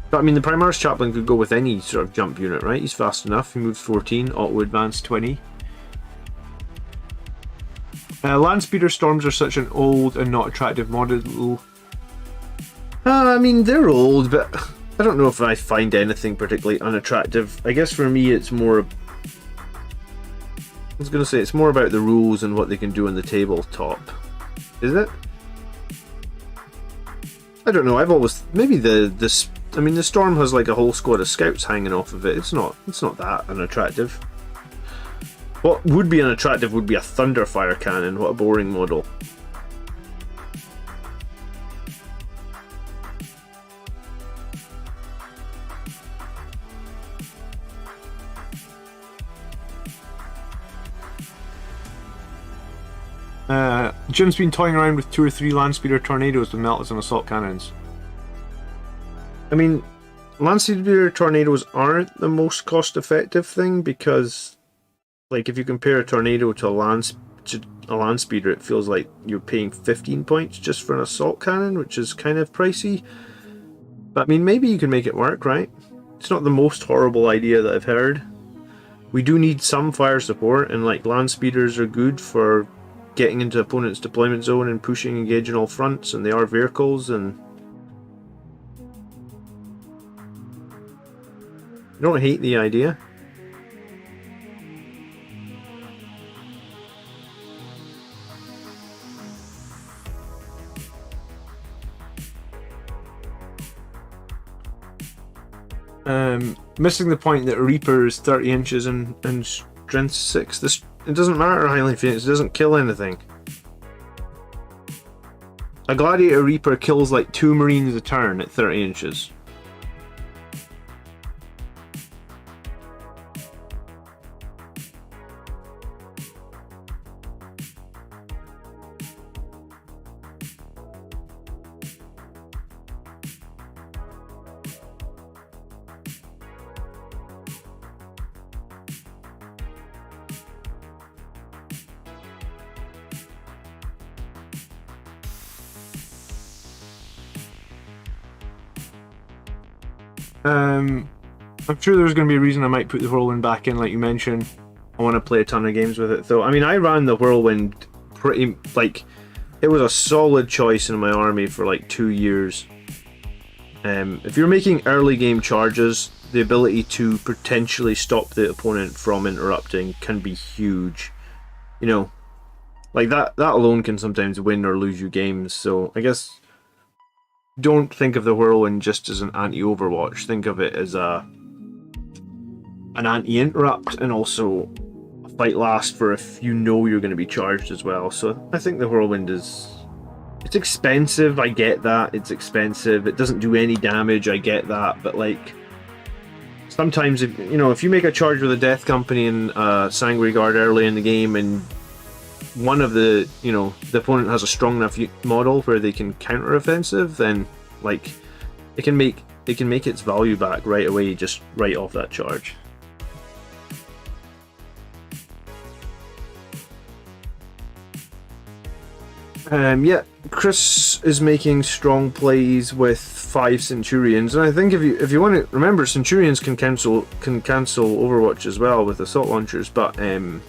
But I mean, the Primaris Chaplain could go with any sort of jump unit, right? He's fast enough. He moves 14, auto advance 20. Landspeeder Storms are such an old and not attractive model. I mean, they're old, but I don't know if I find anything particularly unattractive. I guess for me, it's more. I was going to say it's more about the rules and what they can do on the tabletop. Is it? I don't know. I've always maybe I mean, the Storm has like a whole squad of scouts hanging off of it. It's not that unattractive. What would be unattractive would be a Thunderfire cannon. What a boring model. Jim's been toying around with 2 or 3 Landspeeder Tornadoes with meltas and assault cannons. I mean, Landspeeder Tornadoes aren't the most cost-effective thing because, like, if you compare a Tornado to a Landspeeder, it feels like you're paying 15 points just for an assault cannon, which is kind of pricey. But I mean, maybe you can make it work, right? It's not the most horrible idea that I've heard. We do need some fire support, and like Landspeeders are good for getting into opponent's deployment zone and pushing, engaging all fronts, and they are vehicles, and I don't hate the idea. Missing the point that Reaper is 30 inches and strength 6. It doesn't matter, Highland Phoenix, it doesn't kill anything. A Gladiator Reaper kills like 2 Marines a turn at 30 inches. I'm sure there's going to be a reason I might put the Whirlwind back in, like you mentioned. I want to play a ton of games with it, though. I mean, I ran the Whirlwind pretty, like, it was a solid choice in my army for like 2 years. If you're making early game charges, the ability to potentially stop the opponent from interrupting can be huge. You know, like that alone can sometimes win or lose you games, so I guess don't think of the Whirlwind just as an anti-Overwatch. Think of it as an anti-interrupt, and also a fight last for if you know you're going to be charged as well. So I think the Whirlwind it's expensive, I get that, it's expensive, it doesn't do any damage, I get that, but like sometimes if you make a charge with a Death Company and Sanguinary Guard early in the game, and one of the opponent has a strong enough model where they can counter offensive, then like it can make its value back right away, just right off that charge. Yeah, Chris is making strong plays with 5 Centurions, and I think if you want to remember, Centurions can cancel Overwatch as well with assault launchers, but I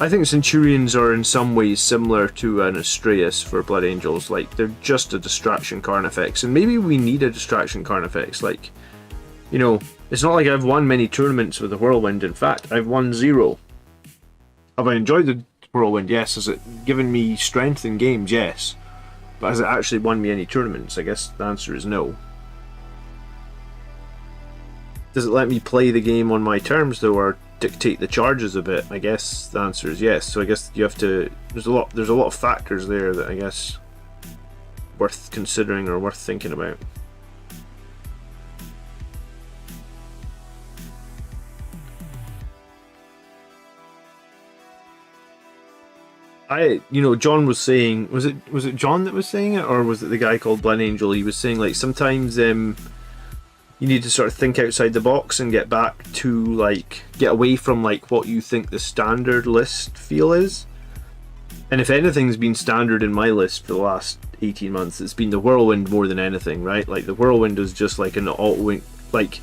think Centurions are in some ways similar to an Astreus for Blood Angels. Like, they're just a distraction Carnifex, and maybe we need a distraction Carnifex. Like, it's not like I've won many tournaments with the Whirlwind. In fact, I've won 0. Have I enjoyed the Whirlwind? Yes. Has it given me strength in games? Yes. But has it actually won me any tournaments? I guess the answer is no. Does it let me play the game on my terms, though, or dictate the charges a bit? I guess the answer is yes. So I guess you have to. There's a lot of factors there that I guess worth considering or worth thinking about. John was saying, was it John that was saying it, or was it the guy called Blood Angel? He was saying like sometimes you need to sort of think outside the box and get back to like get away from like what you think the standard list feel is. And if anything's been standard in my list for the last 18 months, it's been the Whirlwind more than anything, right? Like the Whirlwind is just like an auto, like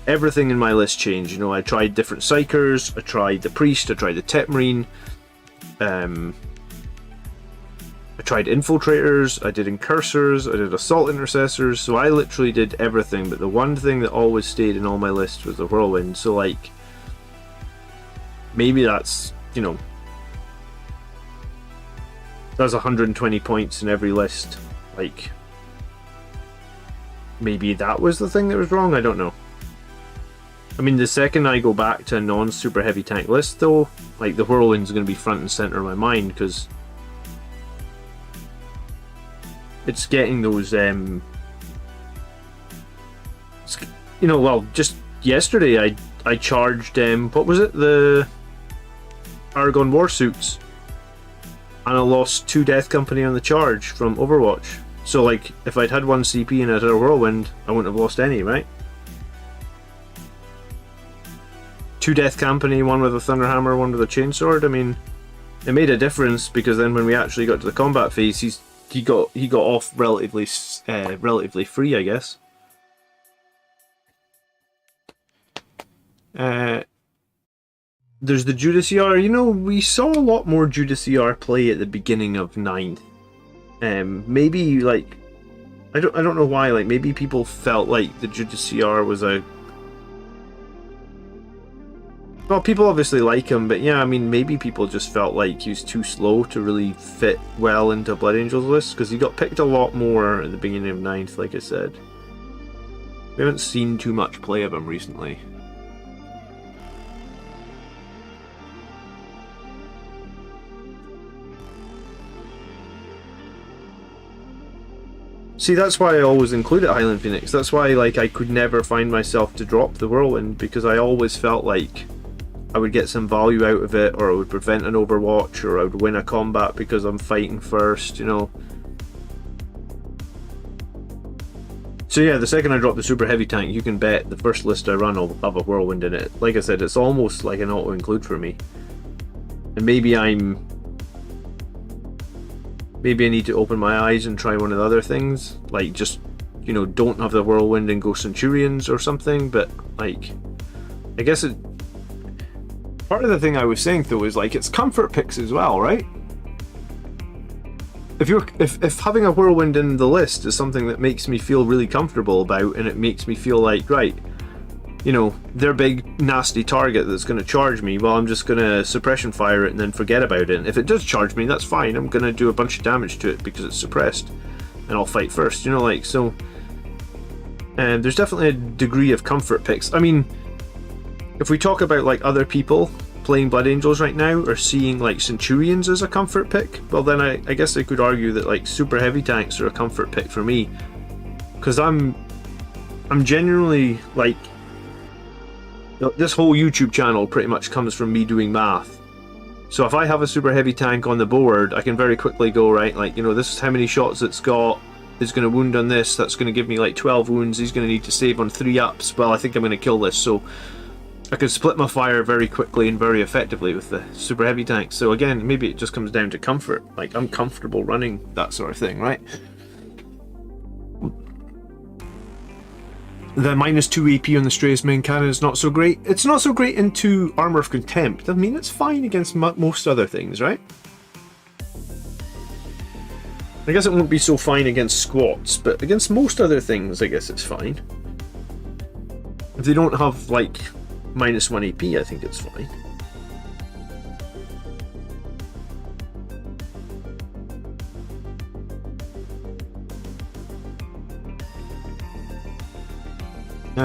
everything in my list changed. I tried different Psychers, I tried the Priest, I tried the Tech Marine. I tried Infiltrators, I did Incursors, I did Assault Intercessors, so I literally did everything, but the one thing that always stayed in all my lists was the Whirlwind. So like, maybe that's, that's 120 points in every list. Like, maybe that was the thing that was wrong, I don't know. I mean, the second I go back to a non-super heavy tank list, though, like the Whirlwind's going to be front and center of my mind, because it's getting those, well, just yesterday I charged, what was it, the Aragon Warsuits, and I lost 2 Death Company on the charge from Overwatch. So like, if I'd had 1 CP and I'd had a Whirlwind, I wouldn't have lost any, right? 2 Death Company, 1 with a Thunderhammer, 1 with a Chainsword. I mean, it made a difference, because then when we actually got to the combat phase, he got off relatively free, I guess. There's the Judas ER. We saw a lot more Judas ER play at the beginning of 9th. Maybe like I don't know why. Like maybe people felt like the Judas ER was a Well, people obviously like him, but yeah, I mean, maybe people just felt like he was too slow to really fit well into Blood Angels list, because he got picked a lot more at the beginning of 9th, like I said. We haven't seen too much play of him recently. See, that's why I always included Highland Phoenix. That's why, like, I could never find myself to drop the Whirlwind, because I always felt like I would get some value out of it, or it would prevent an overwatch, or I would win a combat because I'm fighting first, you know. So yeah, the second I drop the super heavy tank, you can bet the first list I run will have a Whirlwind in it. Like I said, it's almost like an auto-include for me. And maybe I need to open my eyes and try one of the other things, like just, you know, don't have the Whirlwind and go Centurions or something. But like, I guess it, part of the thing I was saying though is like, it's comfort picks as well, right? If having a Whirlwind in the list is something that makes me feel really comfortable about, and it makes me feel like, right, you know, their big nasty target that's going to charge me, well, I'm just going to suppression fire it and then forget about it. And if it does charge me, that's fine. I'm going to do a bunch of damage to it because it's suppressed, and I'll fight first, you know, like, so. And there's definitely a degree of comfort picks. I mean, if we talk about like other people playing Blood Angels right now are seeing like Centurions as a comfort pick, well then I guess I could argue that like super heavy tanks are a comfort pick for me, because I'm genuinely like, this whole YouTube channel pretty much comes from me doing math. So if I have a super heavy tank on the board, I can very quickly go, right, like, you know, this is how many shots it's got, it's going to wound on this, that's going to give me like 12 wounds, he's going to need to save on 3 ups, well, I think I'm going to kill this. So I can split my fire very quickly and very effectively with the super heavy tank. So again, maybe it just comes down to comfort. Like, I'm comfortable running that sort of thing, right? The -2 AP on the Stray's main cannon is not so great. It's not so great into Armor of Contempt. I mean, it's fine against most other things, right? I guess it won't be so fine against squats, but against most other things, I guess it's fine. If they don't have, like, -1 AP, I think it's fine.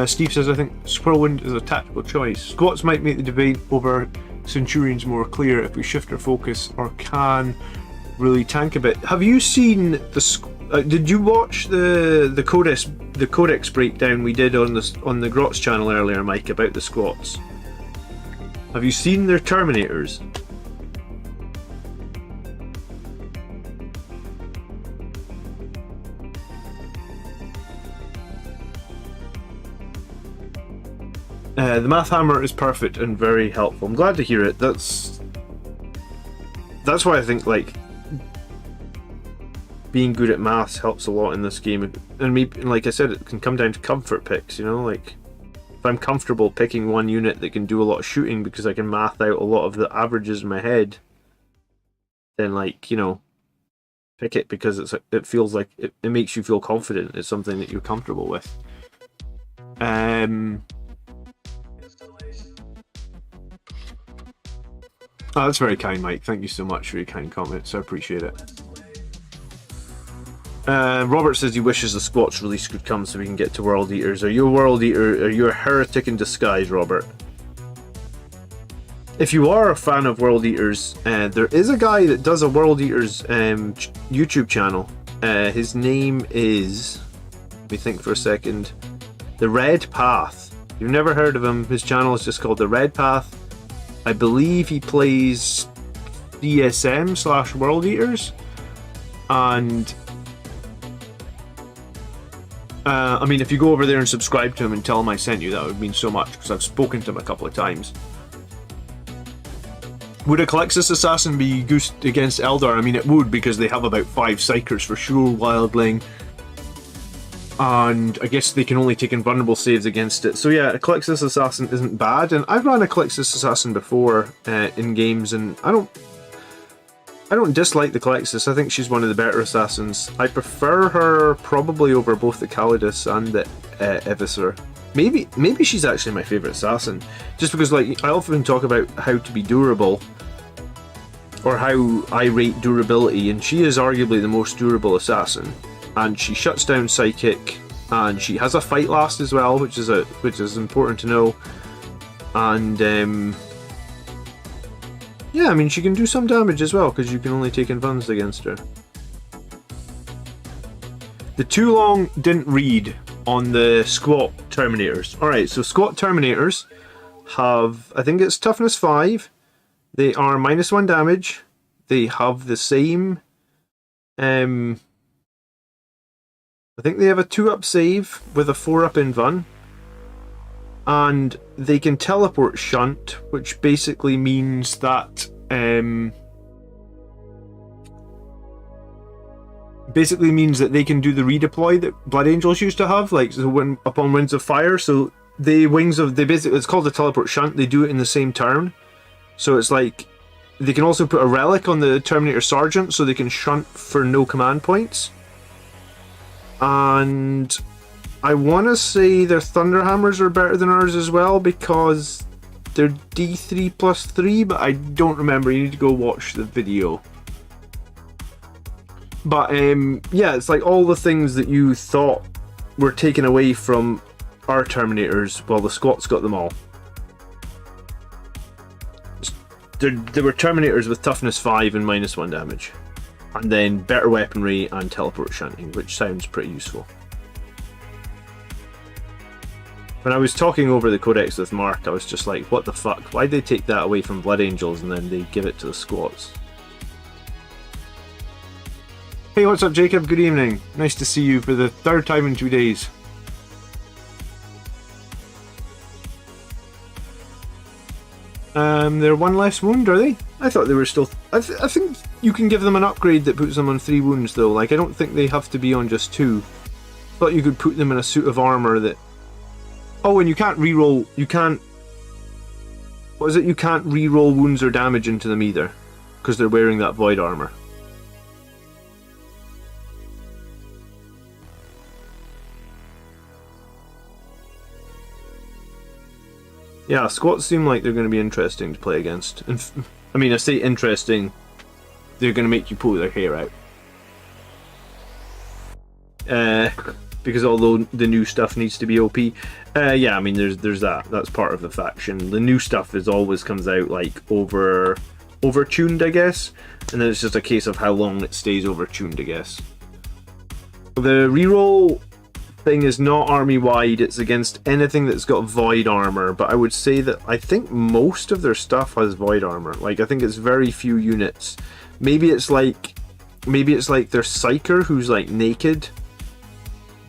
Steve says, I think Whirlwind is a tactical choice. Squats might make the debate over Centurions more clear if we shift our focus, or can really tank a bit. Have you seen the? Did you watch the Codex breakdown we did on the Grotz channel earlier, Mike, about the squats? Have you seen their Terminators? The math hammer is perfect and very helpful. I'm glad to hear it. That's why I think, like, being good at maths helps a lot in this game. And maybe, like I said, it can come down to comfort picks, you know, like, if I'm comfortable picking one unit that can do a lot of shooting because I can math out a lot of the averages in my head, then, like, you know, pick it because it feels like it makes you feel confident. It's something that you're comfortable with. Oh, that's very kind, Mike. Thank you so much for your kind comments. I appreciate it. Robert says he wishes the squats release could come so we can get to World Eaters. Are you a World Eater? Are you a heretic in disguise, Robert? If you are a fan of World Eaters, there is a guy that does a World Eaters YouTube channel. His name is, let me think for a second, The Red Path. If you've never heard of him, his channel is just called The Red Path. I believe he plays DSM/World Eaters, and I mean, if you go over there and subscribe to him and tell him I sent you, that would mean so much, because I've spoken to him a couple of times. Would a Calixis Assassin be goosed against Eldar? I mean, it would, because they have about 5 Psychers for sure, Wildling, and I guess they can only take invulnerable saves against it. So yeah, a Calixis Assassin isn't bad, and I've run a Calixis Assassin before in games, and I don't dislike the Calixis. I think she's one of the better assassins. I prefer her probably over both the Calidus and the Eviscer. maybe she's actually my favorite assassin, just because like I often talk about how to be durable, or how I rate durability, and she is arguably the most durable assassin. And she shuts down psychic, and she has a fight last as well, which is important to know. And yeah, I mean she can do some damage as well because you can only take advantage against her. The too long didn't read on the squat terminators. Alright, so squat terminators have, I think it's toughness 5. They are -1 damage. They have the same I think they have a 2-up save with a 4-up invuln. And they can teleport shunt, which basically means that they can do the redeploy that Blood Angels used to have, like so when upon Winds of Fire. So it's called a teleport shunt. They do it in the same turn. So it's like they can also put a relic on the Terminator Sergeant, so they can shunt for no command points. And I want to say their Thunderhammers are better than ours as well, because they're D3+3, but I don't remember. You need to go watch the video. But yeah, it's like all the things that you thought were taken away from our Terminators, well, the squats got them all. There were Terminators with toughness 5 and -1 damage. And then better weaponry and teleport shunting, which sounds pretty useful. When I was talking over the Codex with Mark, I was just like, what the fuck? Why'd they take that away from Blood Angels and then they give it to the squats? Hey, what's up, Jacob? Good evening. Nice to see you for the 3rd time in 2 days. They're 1 less wound, are they? I thought they were still... I think you can give them an upgrade that puts them on 3 wounds, though. Like, I don't think they have to be on just 2. I thought you could put them in a suit of armour that... Oh, and you can't reroll... You can't... What is it? You can't reroll wounds or damage into them either, because they're wearing that void armour. Yeah, squats seem like they're going to be interesting to play against. And I mean, I say interesting, they're going to make you pull their hair out. Because although the new stuff needs to be OP, yeah, I mean, there's that. That's part of the faction. The new stuff always comes out like overtuned, I guess, and then it's just a case of how long it stays overtuned, I guess. The reroll thing is not army wide, it's against anything that's got void armor, but I would say that I think most of their stuff has void armor. Like, I think it's very few units. Maybe it's like their psyker who's like naked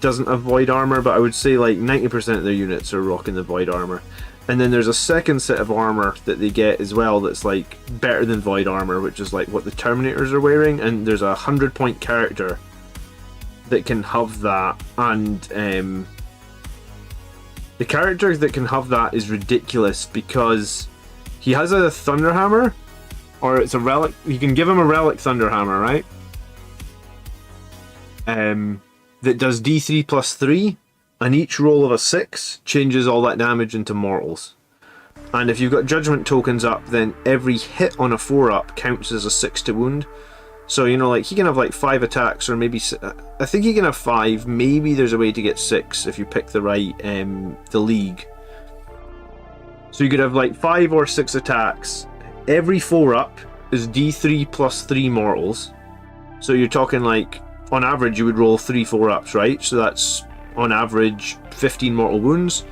doesn't have void armor, but I would say like 90% of their units are rocking the void armor. And then there's a second set of armor that they get as well that's like better than void armor, which is like what the Terminators are wearing, and there's a 100-point character that can have that, and the character that can have that is ridiculous because he has a Thunderhammer, or it's a relic. You can give him a relic Thunderhammer, right? That does D3+3, and each roll of a 6 changes all that damage into mortals. And if you've got judgment tokens up, then every hit on a 4-up counts as a 6 to wound. So, you know, like, he can have like 5 attacks, or maybe... I think he can have 5. Maybe there's a way to get 6 if you pick the right, the league. So you could have like 5 or 6 attacks. Every 4-up is D3+3 mortals. So you're talking like, on average, you would roll 3 4-ups, right? So that's, on average, 15 mortal wounds.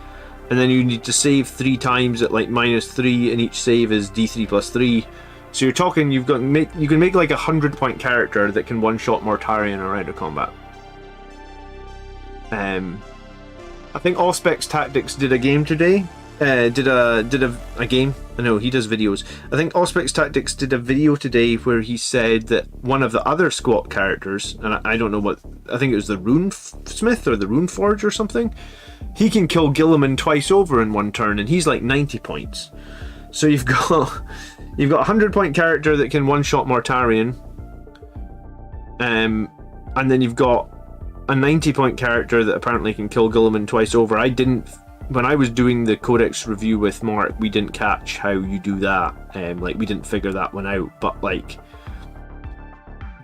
And then you need to save 3 times at like -3, and each save is D3+3. So you're talking, you can make like a 100-point character that can one-shot Mortarion around a combat. I think Auspex Tactics did a game today. Did a game. I know he does videos. I think Auspex Tactics did a video today where he said that one of the other squat characters, and I don't know what, I think it was the Rune Smith or the Rune Forge or something. He can kill Gilliman twice over in one turn, and he's like 90 points. So you've got a 100-point character that can one-shot Mortarion, and then you've got a 90-point character that apparently can kill Gilliman twice over. I didn't when I was doing the Codex review with Mark, we didn't catch how you do that. Like, we didn't figure that one out. But, like,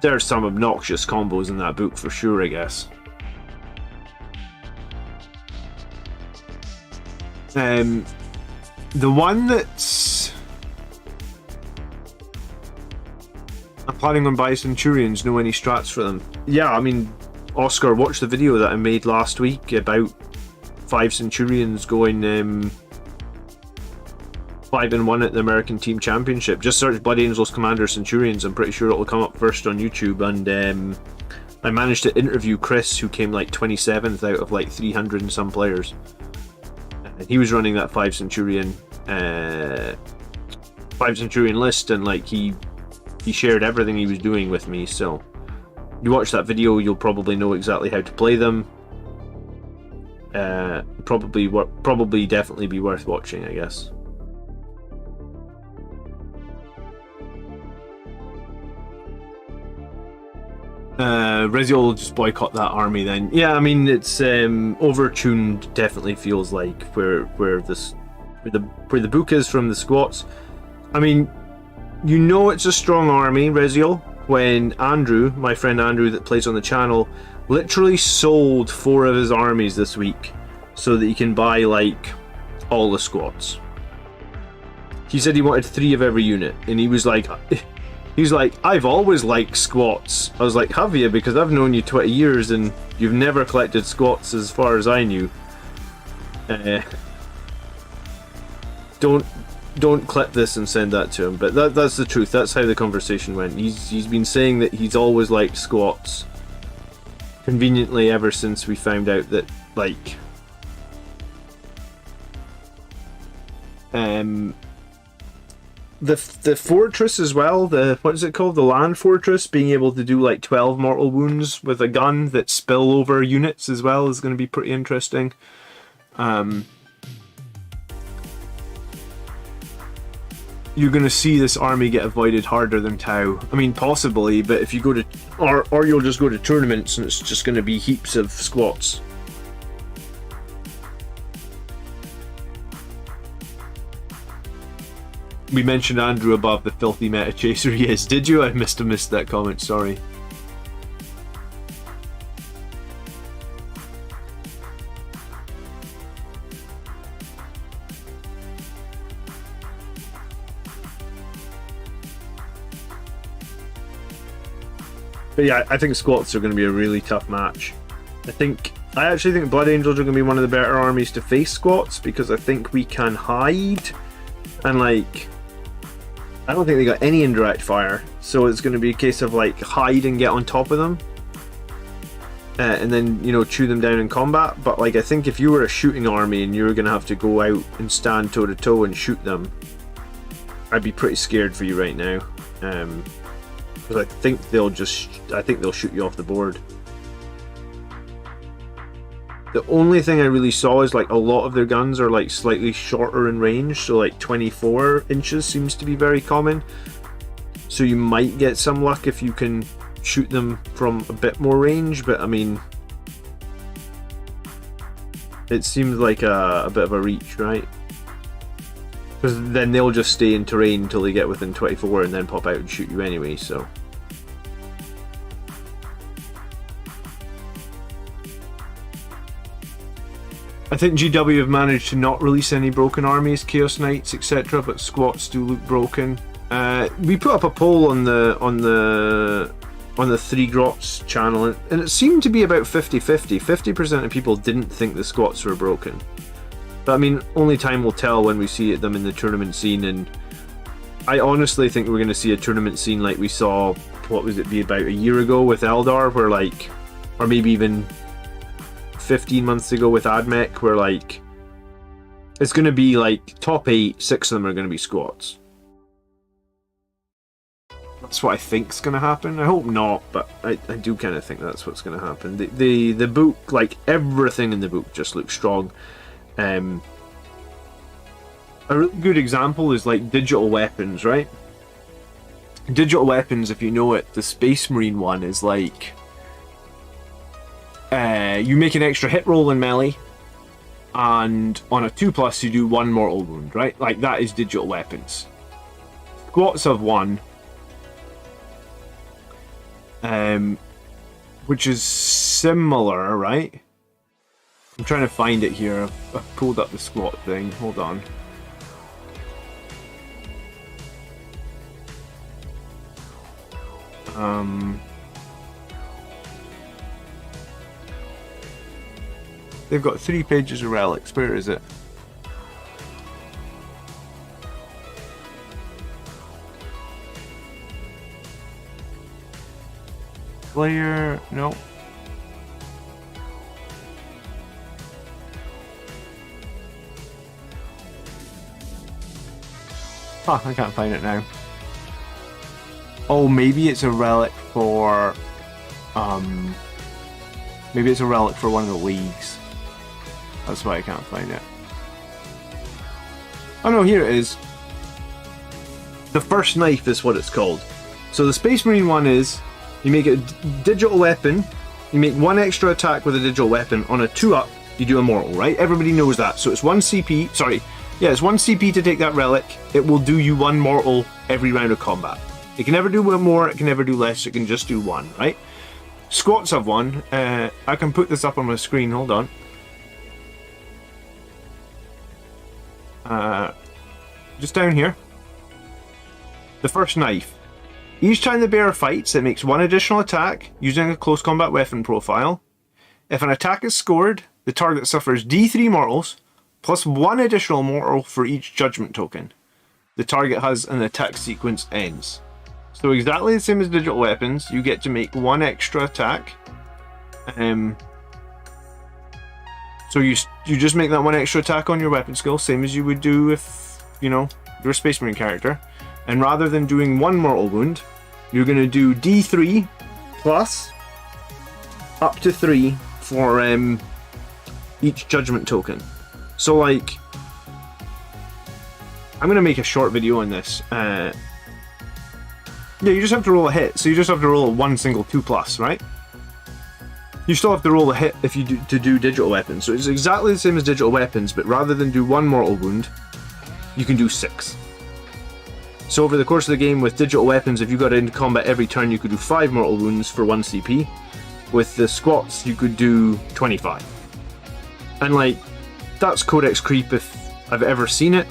there's some obnoxious combos in that book for sure, I guess. The one that's... I'm planning on buying Centurions. Know any strats for them? Yeah, I mean, Oscar, watch the video that I made last week about 5 Centurions going 5-1 at the American Team Championship. Just search Blood Angels Commander Centurions. I'm pretty sure it'll come up first on YouTube. And I managed to interview Chris, who came like 27th out of like 300 and some players. And he was running that 5 Centurion list, and like he shared everything he was doing with me. So you watch that video, you'll probably know exactly how to play them. Probably definitely be worth watching, I guess. Rezio will just boycott that army then. Yeah, I mean, it's overtuned. Definitely feels like where the book is from the squats. I mean, you know it's a strong army, Rezio, when Andrew, my friend Andrew that plays on the channel, literally sold 4 of his armies this week so that he can buy like all the squats. He said he wanted 3 of every unit, and he was like, I've always liked squats. I was like, have you? Because I've known you 20 years and you've never collected squats as far as I knew. Don't clip this and send that to him, but that's the truth. That's how the conversation went. He's been saying that he's always liked squats. Conveniently, ever since we found out that, like, the fortress as well, what is it called? The land fortress, being able to do like 12 mortal wounds with a gun that spill over units as well is going to be pretty interesting. You're going to see this army get avoided harder than Tau. I mean, possibly, but if you go to... Or you'll just go to tournaments and it's just going to be heaps of squats. We mentioned Andrew above, the filthy meta chaser he is. Did you? I missed that comment, sorry. But yeah, I think squats are going to be a really tough match. I actually think Blood Angels are going to be one of the better armies to face squats, because I think we can hide, and like, I don't think they got any indirect fire, so it's going to be a case of like hide and get on top of them, and then, you know, chew them down in combat. But like, I think if you were a shooting army and you were going to have to go out and stand toe to toe and shoot them, I'd be pretty scared for you right now. Because I think they'll shoot you off the board. The only thing I really saw is like a lot of their guns are like slightly shorter in range, so like 24 inches seems to be very common. So you might get some luck if you can shoot them from a bit more range, but I mean, it seems like a bit of a reach, right? Because then they'll just stay in terrain until they get within 24 and then pop out and shoot you anyway, so. I think GW have managed to not release any broken armies, Chaos Knights, etc., but squats do look broken. We put up a poll on the 3 Grots channel, and it seemed to be about 50-50. 50% of people didn't think the squats were broken. But I mean, only time will tell when we see them in the tournament scene, and I honestly think we're going to see a tournament scene like we saw, what was it, be about a year ago with Eldar, where like, or maybe even 15 months ago with Admech, where like, it's going to be like top 8, 6 of them are going to be squats. That's what I think's going to happen. I hope not, but I do kind of think that's what's going to happen. The book, like everything in the book, just looks strong. A really good example is like digital weapons, right? Digital weapons, if you know it, the Space Marine one is like, you make an extra hit roll in melee, and on a 2+ you do 1 mortal wound, right? Like, that is digital weapons. Squats of 1, which is similar, right? I'm trying to find it here. I've pulled up the squat thing. Hold on. They've got 3 pages of relics. Where is it? Player, no. Huh, I can't find it now. Oh, maybe it's a relic for... maybe it's a relic for one of the leagues. That's why I can't find it. Oh no, here it is. The first knife is what it's called. So the Space Marine one is, you make a digital weapon, you make 1 extra attack with a digital weapon. On a 2-up, you do a mortal, right? Everybody knows that. So it's 1 CP, sorry, yeah, it's 1 CP to take that relic. It will do you 1 mortal every round of combat. It can never do more, it can never do less, it can just do 1, right? Squats of 1, I can put this up on my screen, hold on. Just down here. The first knife. Each time the bearer fights, it makes 1 additional attack using a close combat weapon profile. If an attack is scored, the target suffers D3 mortals, plus 1 additional mortal for each judgment token. The target has an attack sequence ends. So exactly the same as digital weapons, you get to make 1 extra attack. So you just make that 1 extra attack on your weapon skill, same as you would do if, you know, you're a Space Marine character. And rather than doing 1 mortal wound, you're going to do D3 plus up to 3 for each judgment token. So, like, I'm going to make a short video on this. Yeah, you just have to roll a hit. So you just have to roll 1 single 2+, right? You still have to roll a hit if you do digital weapons. So it's exactly the same as digital weapons, but rather than do 1 mortal wound, you can do 6. So over the course of the game with digital weapons, if you got into combat every turn, you could do 5 mortal wounds for 1 CP. With the squats, you could do 25. And like, that's Codex creep if I've ever seen it.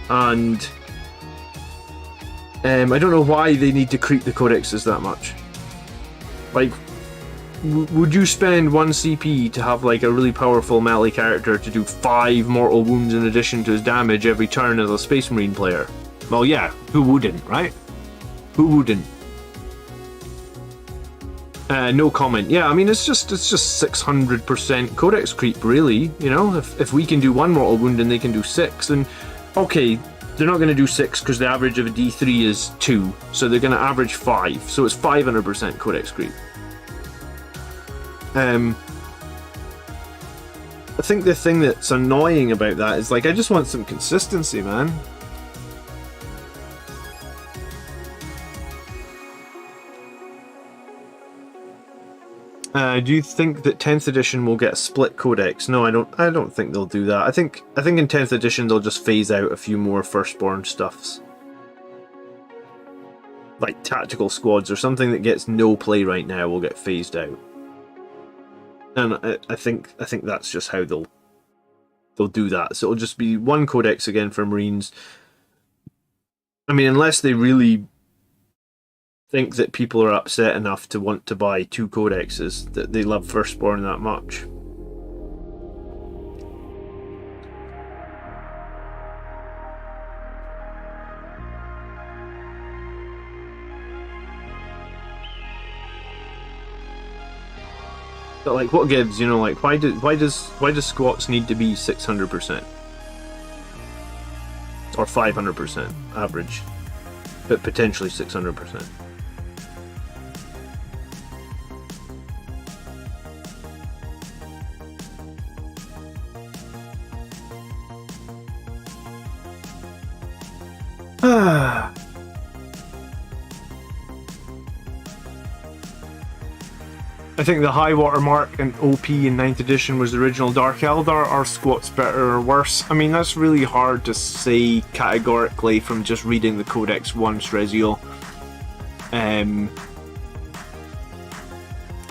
And I don't know why they need to creep the codexes that much. Like, would you spend 1 CP to have like a really powerful melee character to do 5 mortal wounds in addition to his damage every turn as a Space Marine player? Well, yeah, who wouldn't, right? Who wouldn't? No comment. Yeah, I mean, it's just 600% Codex creep, really. You know, if we can do 1 mortal wound and they can do 6, then okay, they're not going to do 6 because the average of a D3 is 2, so they're going to average 5. So it's 500% Codex creep. I think the thing that's annoying about that is, like, I just want some consistency, man. Do you think that 10th edition will get a split codex? No, I don't think they'll do that. I think in 10th edition they'll just phase out a few more firstborn stuffs. Like tactical squads or something that gets no play right now will get phased out. And I think that's just how they'll do that. So it'll just be 1 codex again for Marines. I mean, unless they really think that people are upset enough to want to buy 2 codexes, that they love Firstborn that much. But like, what gives, you know, like, why does squats need to be 600%? Or 500% average, but potentially 600%. I think the high water mark and OP in 9th edition was the original Dark Eldar. Are squats better or worse? I mean, that's really hard to say categorically from just reading the Codex 1 Strezio.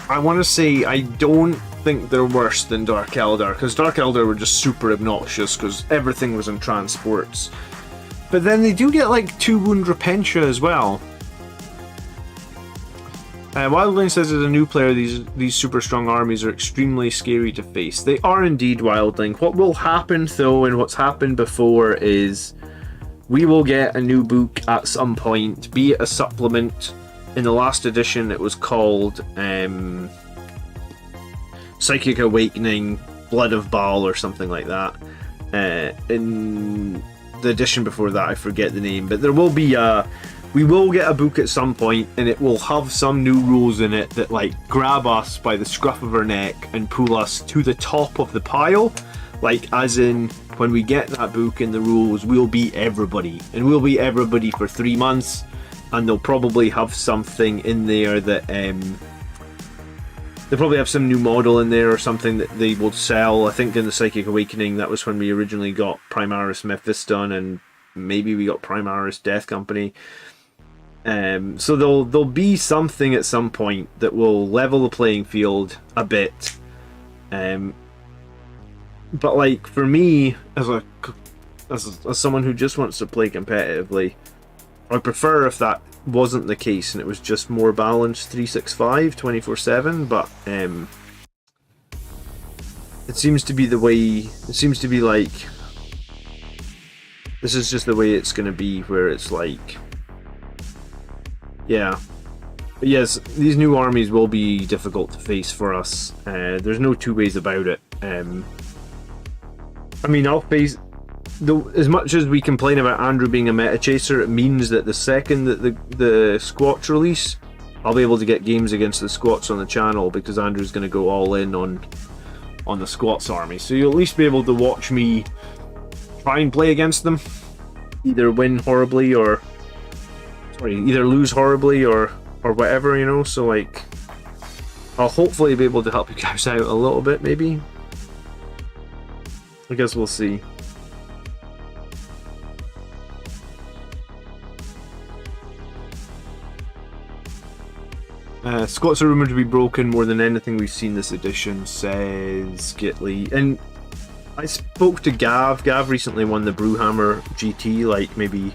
I want to say I don't think they're worse than Dark Eldar, because Dark Eldar were just super obnoxious because everything was in transports. But then they do get like 2 wound repentia as well. Wildling says as a new player, these super strong armies are extremely scary to face. They are indeed, Wildling. What will happen though, and what's happened before, is we will get a new book at some point, be it a supplement. In the last edition it was called Psychic Awakening, Blood of Baal or something like that. In the edition before that I forget the name, but there will be we will get a book at some point, and it will have some new rules in it that like grab us by the scruff of our neck and pull us to the top of the pile. Like, as in, when we get that book in the rules, we'll beat everybody, and we'll beat everybody for 3 months, and they'll probably have something in there that they'll probably have some new model in there or something that they will sell. I think in the Psychic Awakening, that was when we originally got Primaris Mephiston, and maybe we got Primaris Death Company. So there'll be something at some point that will level the playing field a bit. But like, for me, as someone who just wants to play competitively, I prefer if that wasn't the case and it was just more balanced 365 24/7. But it seems to be the way. It seems to be like this is just the way it's going to be, where it's like, yeah. But yes, these new armies will be difficult to face for us. There's no two ways about it. I mean, I'll face... as much as we complain about Andrew being a meta chaser, it means that the second that the squats release, I'll be able to get games against the squats on the channel, because Andrew's going to go all in on the squats army. So you'll at least be able to watch me try and play against them. Either win horribly or... sorry, either lose horribly or whatever, you know. So like, I'll hopefully be able to help you guys out a little bit, maybe. I guess we'll see. Squats are rumoured to be broken more than anything we've seen this edition, says Gitley. And I spoke to Gav. Gav recently won the Brewhammer GT, like maybe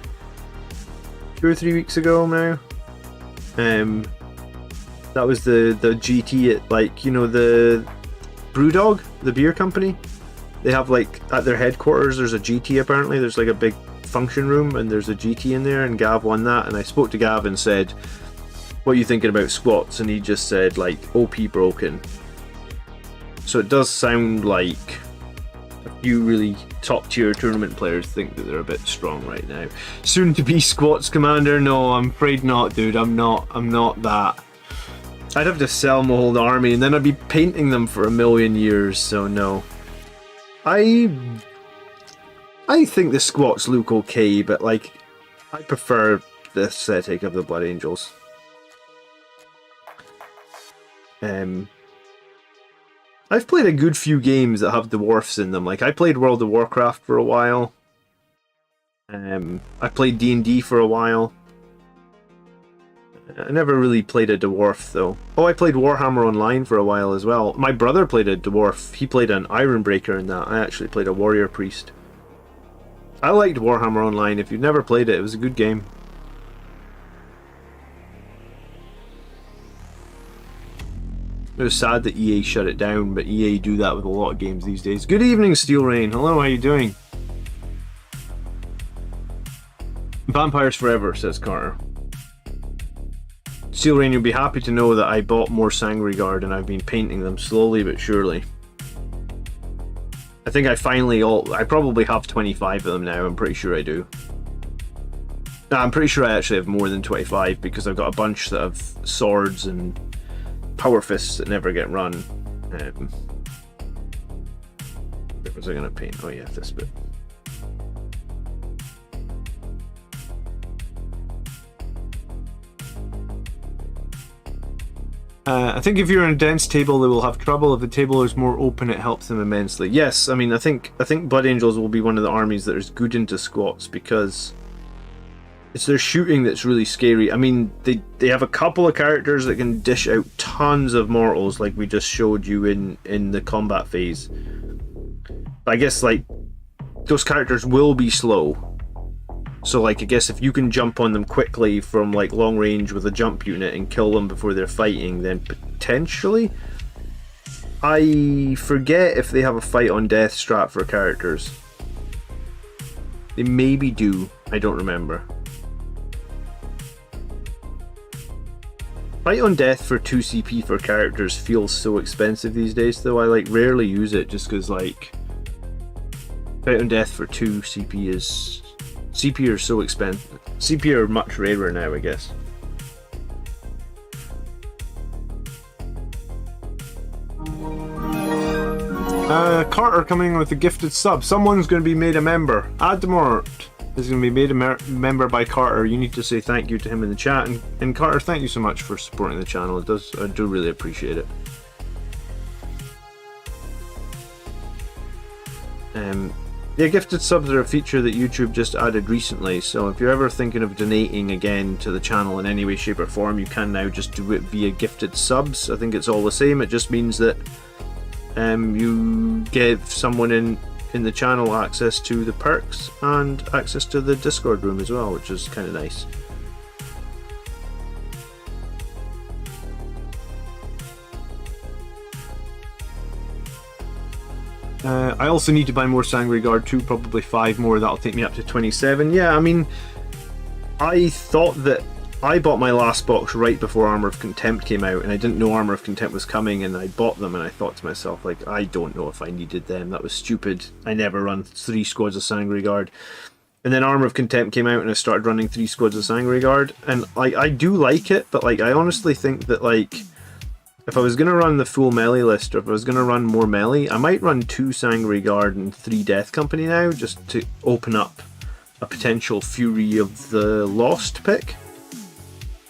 2 or 3 weeks ago now. That was the GT at, like, you know, the Brewdog, the beer company. They have, like, at their headquarters, there's a GT apparently. There's like a big function room and there's a GT in there, and Gav won that. And I spoke to Gav and said, what are you thinking about squats? And he just said, like, OP broken. So it does sound like a few really top tier tournament players think that they're a bit strong right now. Soon to be squats commander? No, I'm afraid not, dude. I'm not that. I'd have to sell my whole army and then I'd be painting them for 1,000,000 years, so no. I think the squats look okay, but like, I prefer the aesthetic of the Blood Angels. I've played a good few games that have dwarfs in them. Like, I played World of Warcraft for a while. I played D&D for a while. I never really played a dwarf though. Oh, I played Warhammer Online for a while as well. My brother played a dwarf. He played an Ironbreaker in that. I actually played a warrior priest. I liked Warhammer Online. If you've never played it, it was a good game. It was sad that EA shut it down, but EA do that with a lot of games these days. Good evening, Steel Rain. Hello, how you doing? Vampires Forever, says Carter. Steel Rain, you'll be happy to know that I bought more Sangreguard and I've been painting them slowly but surely. I think I probably have 25 of them now, I'm pretty sure I do. No, I'm pretty sure I actually have more than 25 because I've got a bunch that have swords and power fists that never get run. Where was I going to paint? Oh yeah, this bit. I think if you're in a dense table, they will have trouble. If the table is more open, it helps them immensely. Yes, I mean, I think Blood Angels will be one of the armies that is good into squats because it's their shooting that's really scary. I mean, they have a couple of characters that can dish out tons of mortals, like we just showed you in the combat phase. But I guess like those characters will be slow. So like I guess if you can jump on them quickly from like long range with a jump unit and kill them before they're fighting, then potentially. I forget if they have a fight on death strat for characters. They maybe do, I don't remember. Fight on death for 2 CP for characters feels so expensive these days though. I like rarely use it just because like fight on death for 2 CP is... CP are so expensive. CP are much rarer now, I guess. Carter coming in with a gifted sub. Someone's going to be made a member. Admort is going to be made a member by Carter. You need to say thank you to him in the chat. And Carter, thank you so much for supporting the channel. I do really appreciate it. Yeah, gifted subs are a feature that YouTube just added recently, so if you're ever thinking of donating again to the channel in any way, shape or form, you can now just do it via gifted subs. I think it's all the same. It just means that you give someone in the channel access to the perks and access to the Discord room as well, which is kind of nice. I also need to buy more Sangre Guard too, probably 5 more. That'll take me up to 27. Yeah, I mean, I thought that I bought my last box right before Armor of Contempt came out, and I didn't know Armor of Contempt was coming, and I bought them, and I thought to myself, like, I don't know if I needed them. That was stupid. I never run 3 squads of Sangre Guard. And then Armor of Contempt came out, and I started running 3 squads of Sangre Guard, and I do like it, but like I honestly think that like if I was going to run the full melee list, or if I was going to run more melee, I might run 2 Sangre Guard and 3 Death Company now, just to open up a potential Fury of the Lost pick.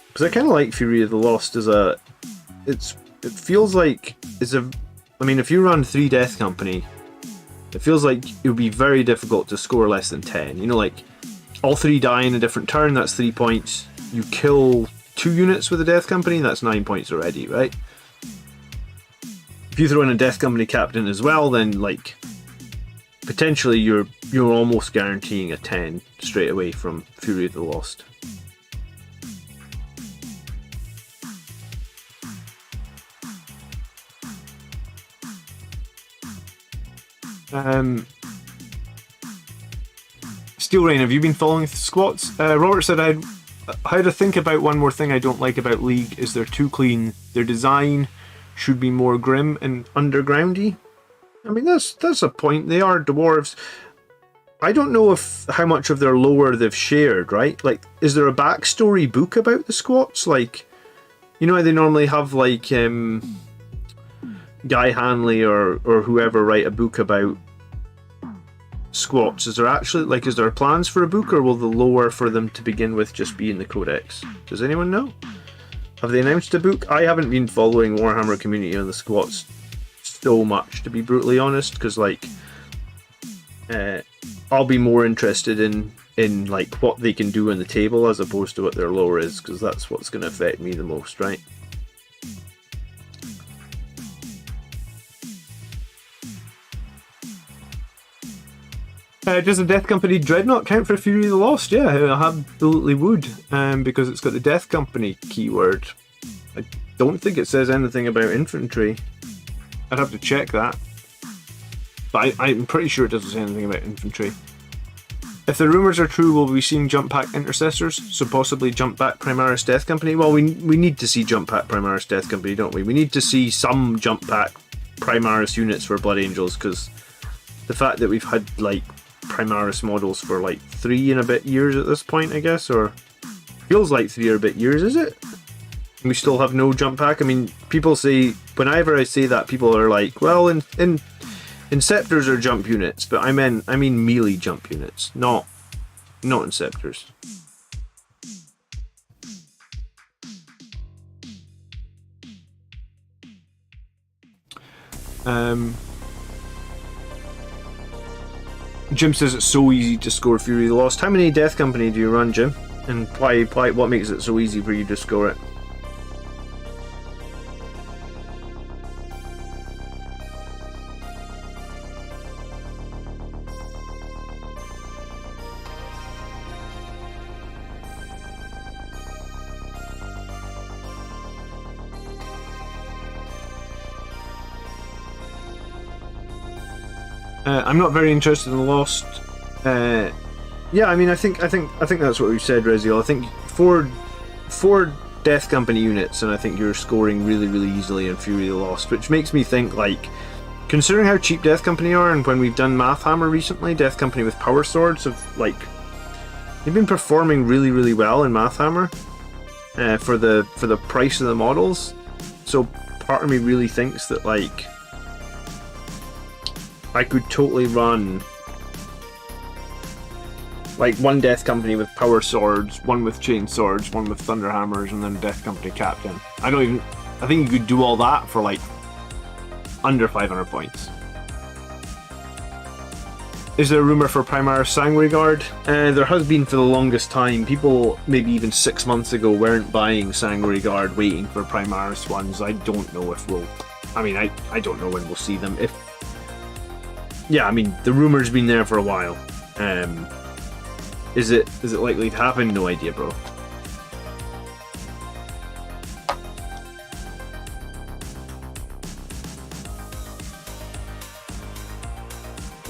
Because I kind of like Fury of the Lost as a... It feels like... I mean, if you run 3 Death Company, it feels like it would be very difficult to score less than 10. You know, like, all 3 die in a different turn, that's 3 points. You kill 2 units with a Death Company, that's 9 points already, right? If you throw in a Death Company captain as well, then like potentially you're almost guaranteeing a 10 straight away from Fury of the Lost. Steel Rain, have you been following squats? Robert said I had to think about one more thing I don't like about League is they're too clean. Their design should be more grim and undergroundy. I mean, that's a point. They are dwarves. I don't know how much of their lore they've shared, right? Like, is there a backstory book about the squats? Like, you know how they normally have like Guy Hanley or whoever write a book about squats. Is there plans for a book, or will the lore for them to begin with just be in the Codex? Does anyone know? Have they announced a book? I haven't been following Warhammer community on the squats so much, to be brutally honest, because like I'll be more interested in like what they can do on the table as opposed to what their lore is, because that's what's going to affect me the most, right? Does the Death Company Dreadnought count for Fury of the Lost? Yeah, it absolutely would, because it's got the Death Company keyword. I don't think it says anything about infantry. I'd have to check that. But I'm pretty sure it doesn't say anything about infantry. If the rumours are true, will we be seeing Jump Pack Intercessors? So possibly Jump Pack Primaris Death Company? Well, we need to see Jump Pack Primaris Death Company, don't we? We need to see some Jump Pack Primaris units for Blood Angels, because the fact that we've had like Primaris models for like 3 and a bit years at this point, I guess, or feels like 3 or a bit years, is it? We still have no jump pack. I mean, people say, whenever I say that, people are like, well, Inceptors are jump units, but I mean melee jump units, not Inceptors. Jim says it's so easy to score Fury of the Lost. How many Death Company do you run, Jim? And why, what makes it so easy for you to score it? I'm not very interested in the Lost. Yeah, I mean, I think that's what we've said, Reziel. I think four Death Company units, and I think you're scoring really, really easily in Fury of the Lost, which makes me think, like, considering how cheap Death Company are, and when we've done Mathhammer recently, Death Company with power swords have, like, they've been performing really, really well in Mathhammer for the price of the models. So part of me really thinks that, like, I could totally run like one Death Company with power swords, one with chain swords, one with thunder hammers, and then a Death Company captain. I think you could do all that for like under 500 points. Is there a rumour for Primaris Sanguinary Guard? There has been for the longest time. People, maybe even 6 months ago, weren't buying Sanguinary Guard waiting for Primaris ones. I don't know if we'll... I mean, I don't know when we'll see them. Yeah, I mean, the rumour's been there for a while. Is it likely to happen? No idea, bro.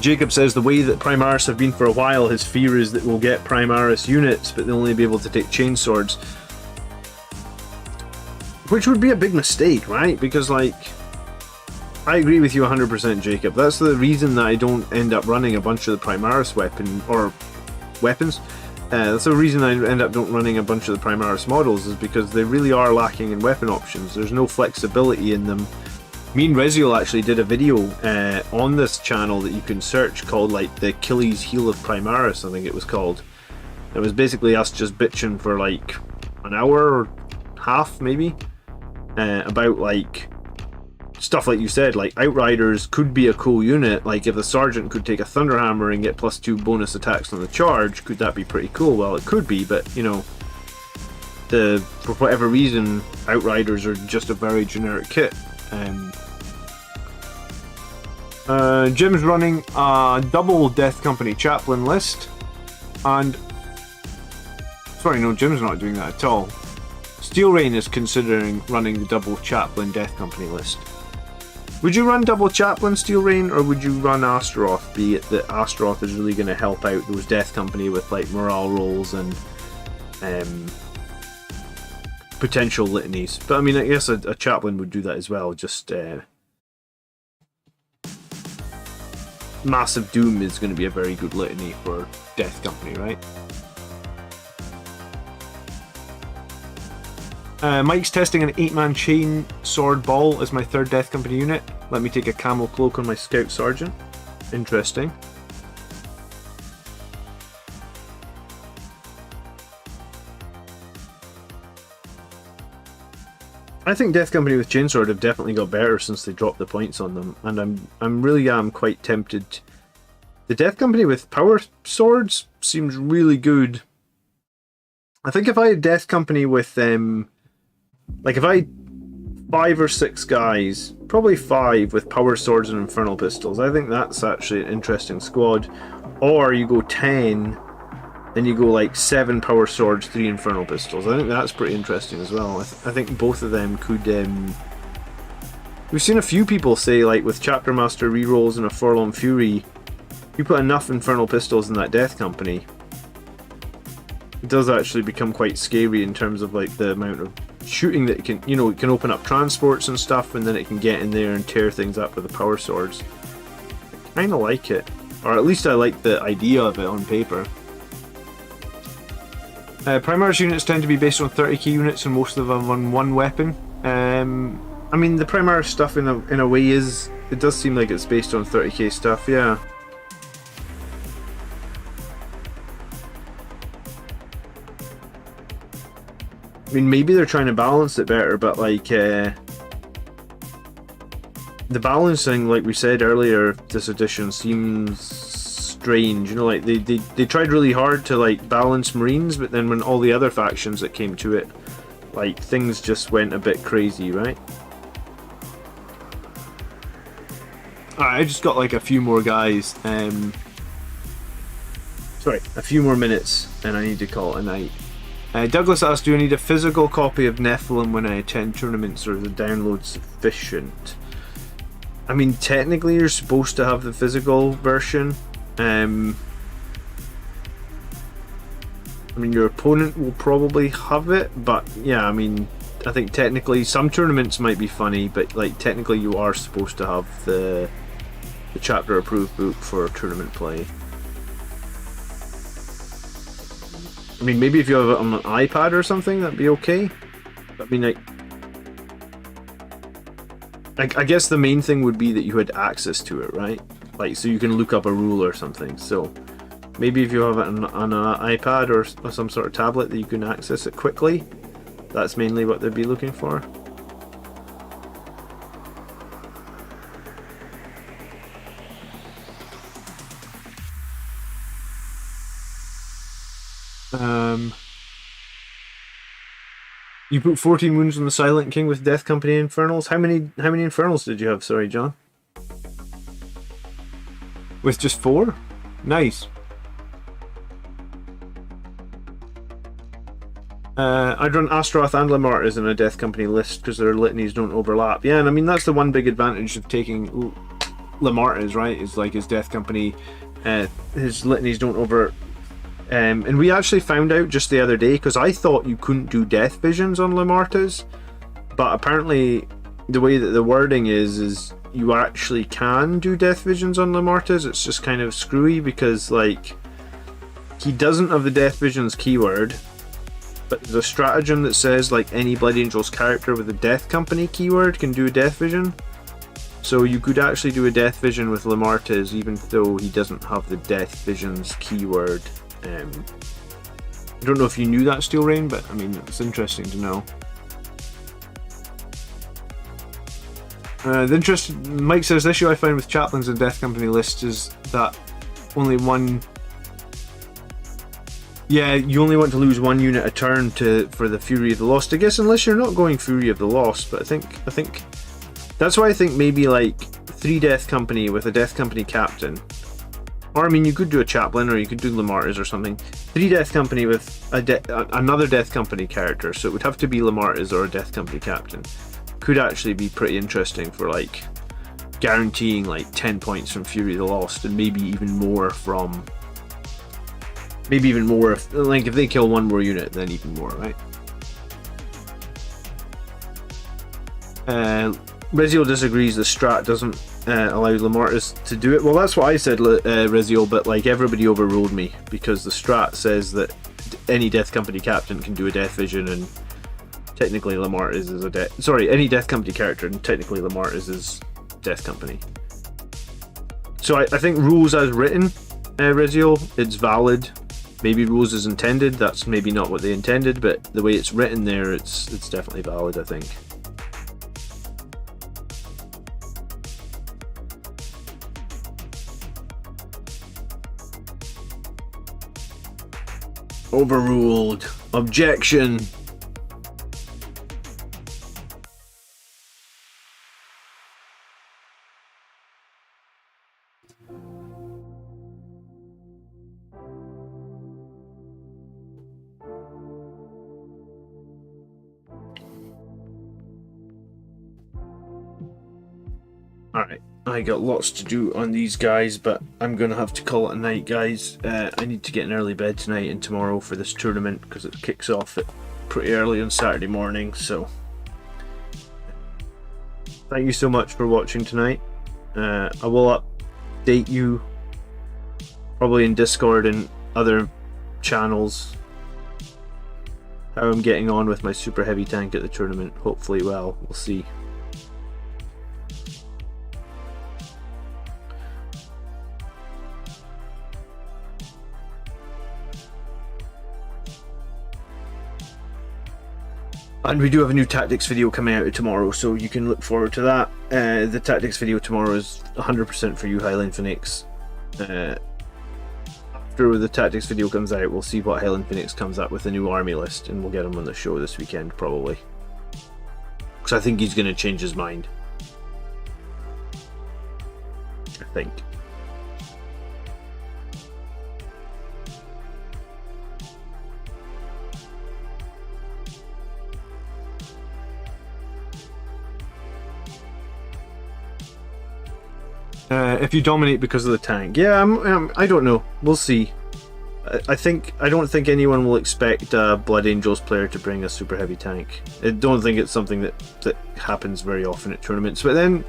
Jacob says the way that Primaris have been for a while, his fear is that we'll get Primaris units, but they'll only be able to take chainswords. Which would be a big mistake, right? Because, like, I agree with you 100%, Jacob. That's the reason that I don't end up running a bunch of the Primaris weapons. That's the reason I end up not running a bunch of the Primaris models, is because they really are lacking in weapon options. There's no flexibility in them. Me and Reziel actually did a video on this channel that you can search called, like, the Achilles heel of Primaris, I think it was called. It was basically us just bitching for like an hour or half, maybe, about, like, stuff like you said, like Outriders could be a cool unit. Like, if the Sergeant could take a Thunderhammer and get +2 bonus attacks on the charge, could that be pretty cool? Well, it could be, but, you know, for whatever reason, Outriders are just a very generic kit. Jim's running a double Death Company Chaplain list, and... Sorry, no, Jim's not doing that at all. Steel Rain is considering running the double Chaplain Death Company list. Would you run double Chaplain Steel Rain, or would you run Astaroth, be it that Astaroth is really going to help out those Death Company with, like, morale rolls and potential litanies? But I mean, I guess a Chaplain would do that as well. Just Massive Doom is going to be a very good litany for Death Company, right? Mike's testing an 8-man chain sword ball as my third Death Company unit. Let me take a camel cloak on my Scout Sergeant. Interesting. I think Death Company with Chainsword have definitely got better since they dropped the points on them, and I'm really quite tempted. The Death Company with power swords seems really good. I think if I had Death Company with like if I had 5 or 6 guys, probably 5 with power swords and infernal pistols, I think that's actually an interesting squad. Or you go 10, then you go like 7 power swords, 3 infernal pistols. I think that's pretty interesting as well. I think both of them could... We've seen a few people say, like, with Chapter Master rerolls and a Forlorn Fury, you put enough infernal pistols in that Death Company, it does actually become quite scary in terms of, like, the amount of shooting that it can, you know, it can open up transports and stuff, and then it can get in there and tear things up with the power swords. I kinda like it. Or at least I like the idea of it on paper. Primaris units tend to be based on 30k units, and most of them on one weapon. I mean, the Primaris stuff in a way is... It does seem like it's based on 30k stuff, yeah. I mean, maybe they're trying to balance it better, but, like, the balancing, like we said earlier, this edition seems strange. You know, like they tried really hard to like balance Marines, but then when all the other factions that came to it, like things just went a bit crazy, right? Alright, I just got like a few more guys. Sorry, a few more minutes, and I need to call it a night. Douglas asked, do I need a physical copy of Nephilim when I attend tournaments, or is the download sufficient? I mean, technically you're supposed to have the physical version. I mean, your opponent will probably have it, but yeah, I mean, I think technically some tournaments might be funny, but like technically you are supposed to have the chapter approved book for tournament play. I mean, maybe if you have it on an iPad or something, that'd be okay. I mean, I guess the main thing would be that you had access to it, right? Like, so you can look up a rule or something. So maybe if you have it on an iPad or some sort of tablet that you can access it quickly, that's mainly what they'd be looking for. You put 14 wounds on the Silent King with Death Company Infernals. How many Infernals did you have? Sorry, John. With just 4? Nice. I'd run Astaroth and Lamartis in a Death Company list because their litanies don't overlap. Yeah, and I mean that's the one big advantage of taking Lamartis, right? Is like his Death Company, his litanies don't over. And we actually found out just the other day, because I thought you couldn't do death visions on Lamartis, but apparently the way that the wording is you actually can do death visions on Lamartis. It's just kind of screwy because like he doesn't have the death visions keyword, but there's a stratagem that says like any Blood Angels character with a Death Company keyword can do a death vision. So you could actually do a death vision with Lamartis even though he doesn't have the death visions keyword. I don't know if you knew that, Steel Rain, but I mean it's interesting to know. Mike says the issue I find with chaplains and Death Company lists is that only one. Yeah, you only want to lose 1 unit a turn for the Fury of the Lost. I guess unless you're not going Fury of the Lost, but I think that's why I think maybe like 3 Death Company with a Death Company captain. Or, I mean, you could do a chaplain, or you could do Lamartis or something. 3 Death Company with another Death Company character, so it would have to be Lamartis or a Death Company captain. Could actually be pretty interesting for, like, guaranteeing, like, 10 points from Fury of the Lost, and maybe even more from... Maybe even more, if they kill 1 more unit, then even more, right? Rezio disagrees the strat doesn't allow Lamartis to do it. Well, that's what I said, Rezio, but like everybody overruled me because the strat says that any Death Company captain can do a death vision, and technically Lamartis is a sorry, any Death Company character, and technically Lamartis is Death Company. So I think rules as written, Rezio, it's valid. Maybe rules as intended, that's maybe not what they intended, but the way it's written there, it's definitely valid, I think. Overruled. Objection. Alright, I got lots to do on these guys, but I'm gonna have to call it a night, guys. I need to get an early bed tonight and tomorrow for this tournament because it kicks off at pretty early on Saturday morning, so thank you so much for watching tonight. I will update you probably in Discord and other channels how I'm getting on with my super heavy tank at the tournament. Hopefully well, we'll see. And we do have a new tactics video coming out tomorrow, so you can look forward to that. The tactics video tomorrow is 100% for you Highland Phoenix. After the tactics video comes out, we'll see what Highland Phoenix comes up with a new army list, and we'll get him on the show this weekend, probably. Because I think he's going to change his mind. I think. If you dominate because of the tank, yeah, I don't know. We'll see. I don't think anyone will expect a Blood Angels player to bring a super heavy tank. I don't think it's something that happens very often at tournaments. But then,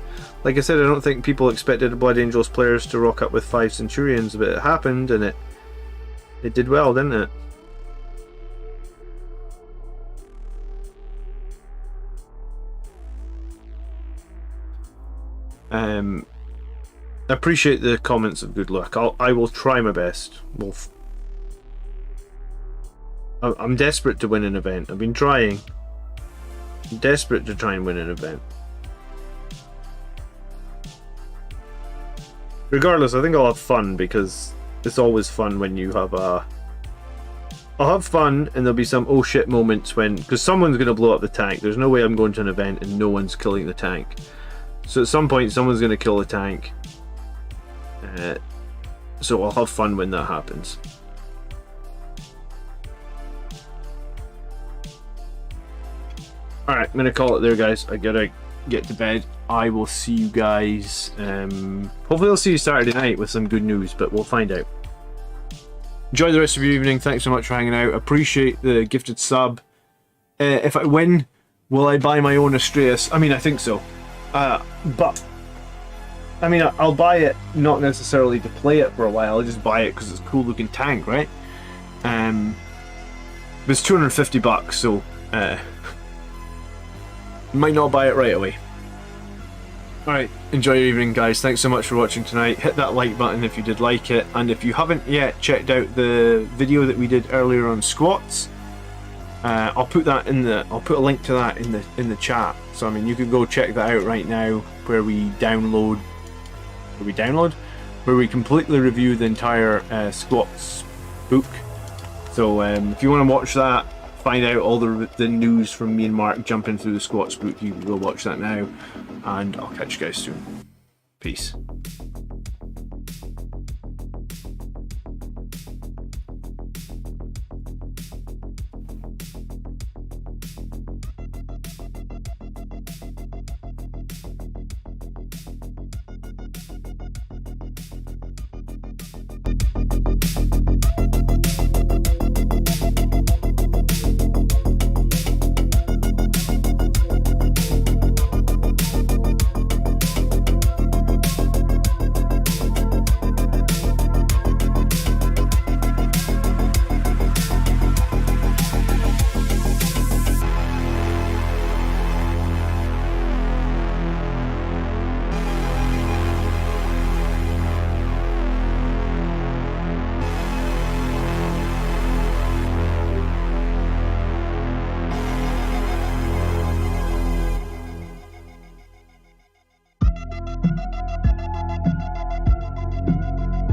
like I said, I don't think people expected Blood Angels players to rock up with 5 Centurions, but it happened, and it did well, didn't it? I appreciate the comments of good luck. I will try my best. I'm desperate to win an event. I've been trying. I'm desperate to try and win an event. Regardless, I think I'll have fun, because it's always fun when you have a... I'll have fun, and there'll be some oh shit moments when... Because someone's going to blow up the tank. There's no way I'm going to an event and no one's killing the tank. So at some point, someone's going to kill the tank. So I'll have fun when that happens. Alright, I'm going to call it there, guys. I gotta get to bed. I will see you guys. Hopefully I'll see you Saturday night with some good news, but we'll find out. Enjoy the rest of your evening. Thanks so much for hanging out. Appreciate the gifted sub. If I win, will I buy my own Astreus? I mean, I think so. But I mean, I'll buy it not necessarily to play it for a while. I'll just buy it because it's a cool looking tank, right? But it's $250, so might not buy it right away. Alright, enjoy your evening, guys. Thanks so much for watching tonight. Hit that like button if you did like it, and if you haven't yet checked out the video that we did earlier on squats, I'll put a link to that in the chat. So I mean, you can go check that out right now, where we completely review the entire squats book. So if you want to watch that, find out all the news from me and Mark jumping through the squats book, you can go watch that now, and I'll catch you guys soon. Peace.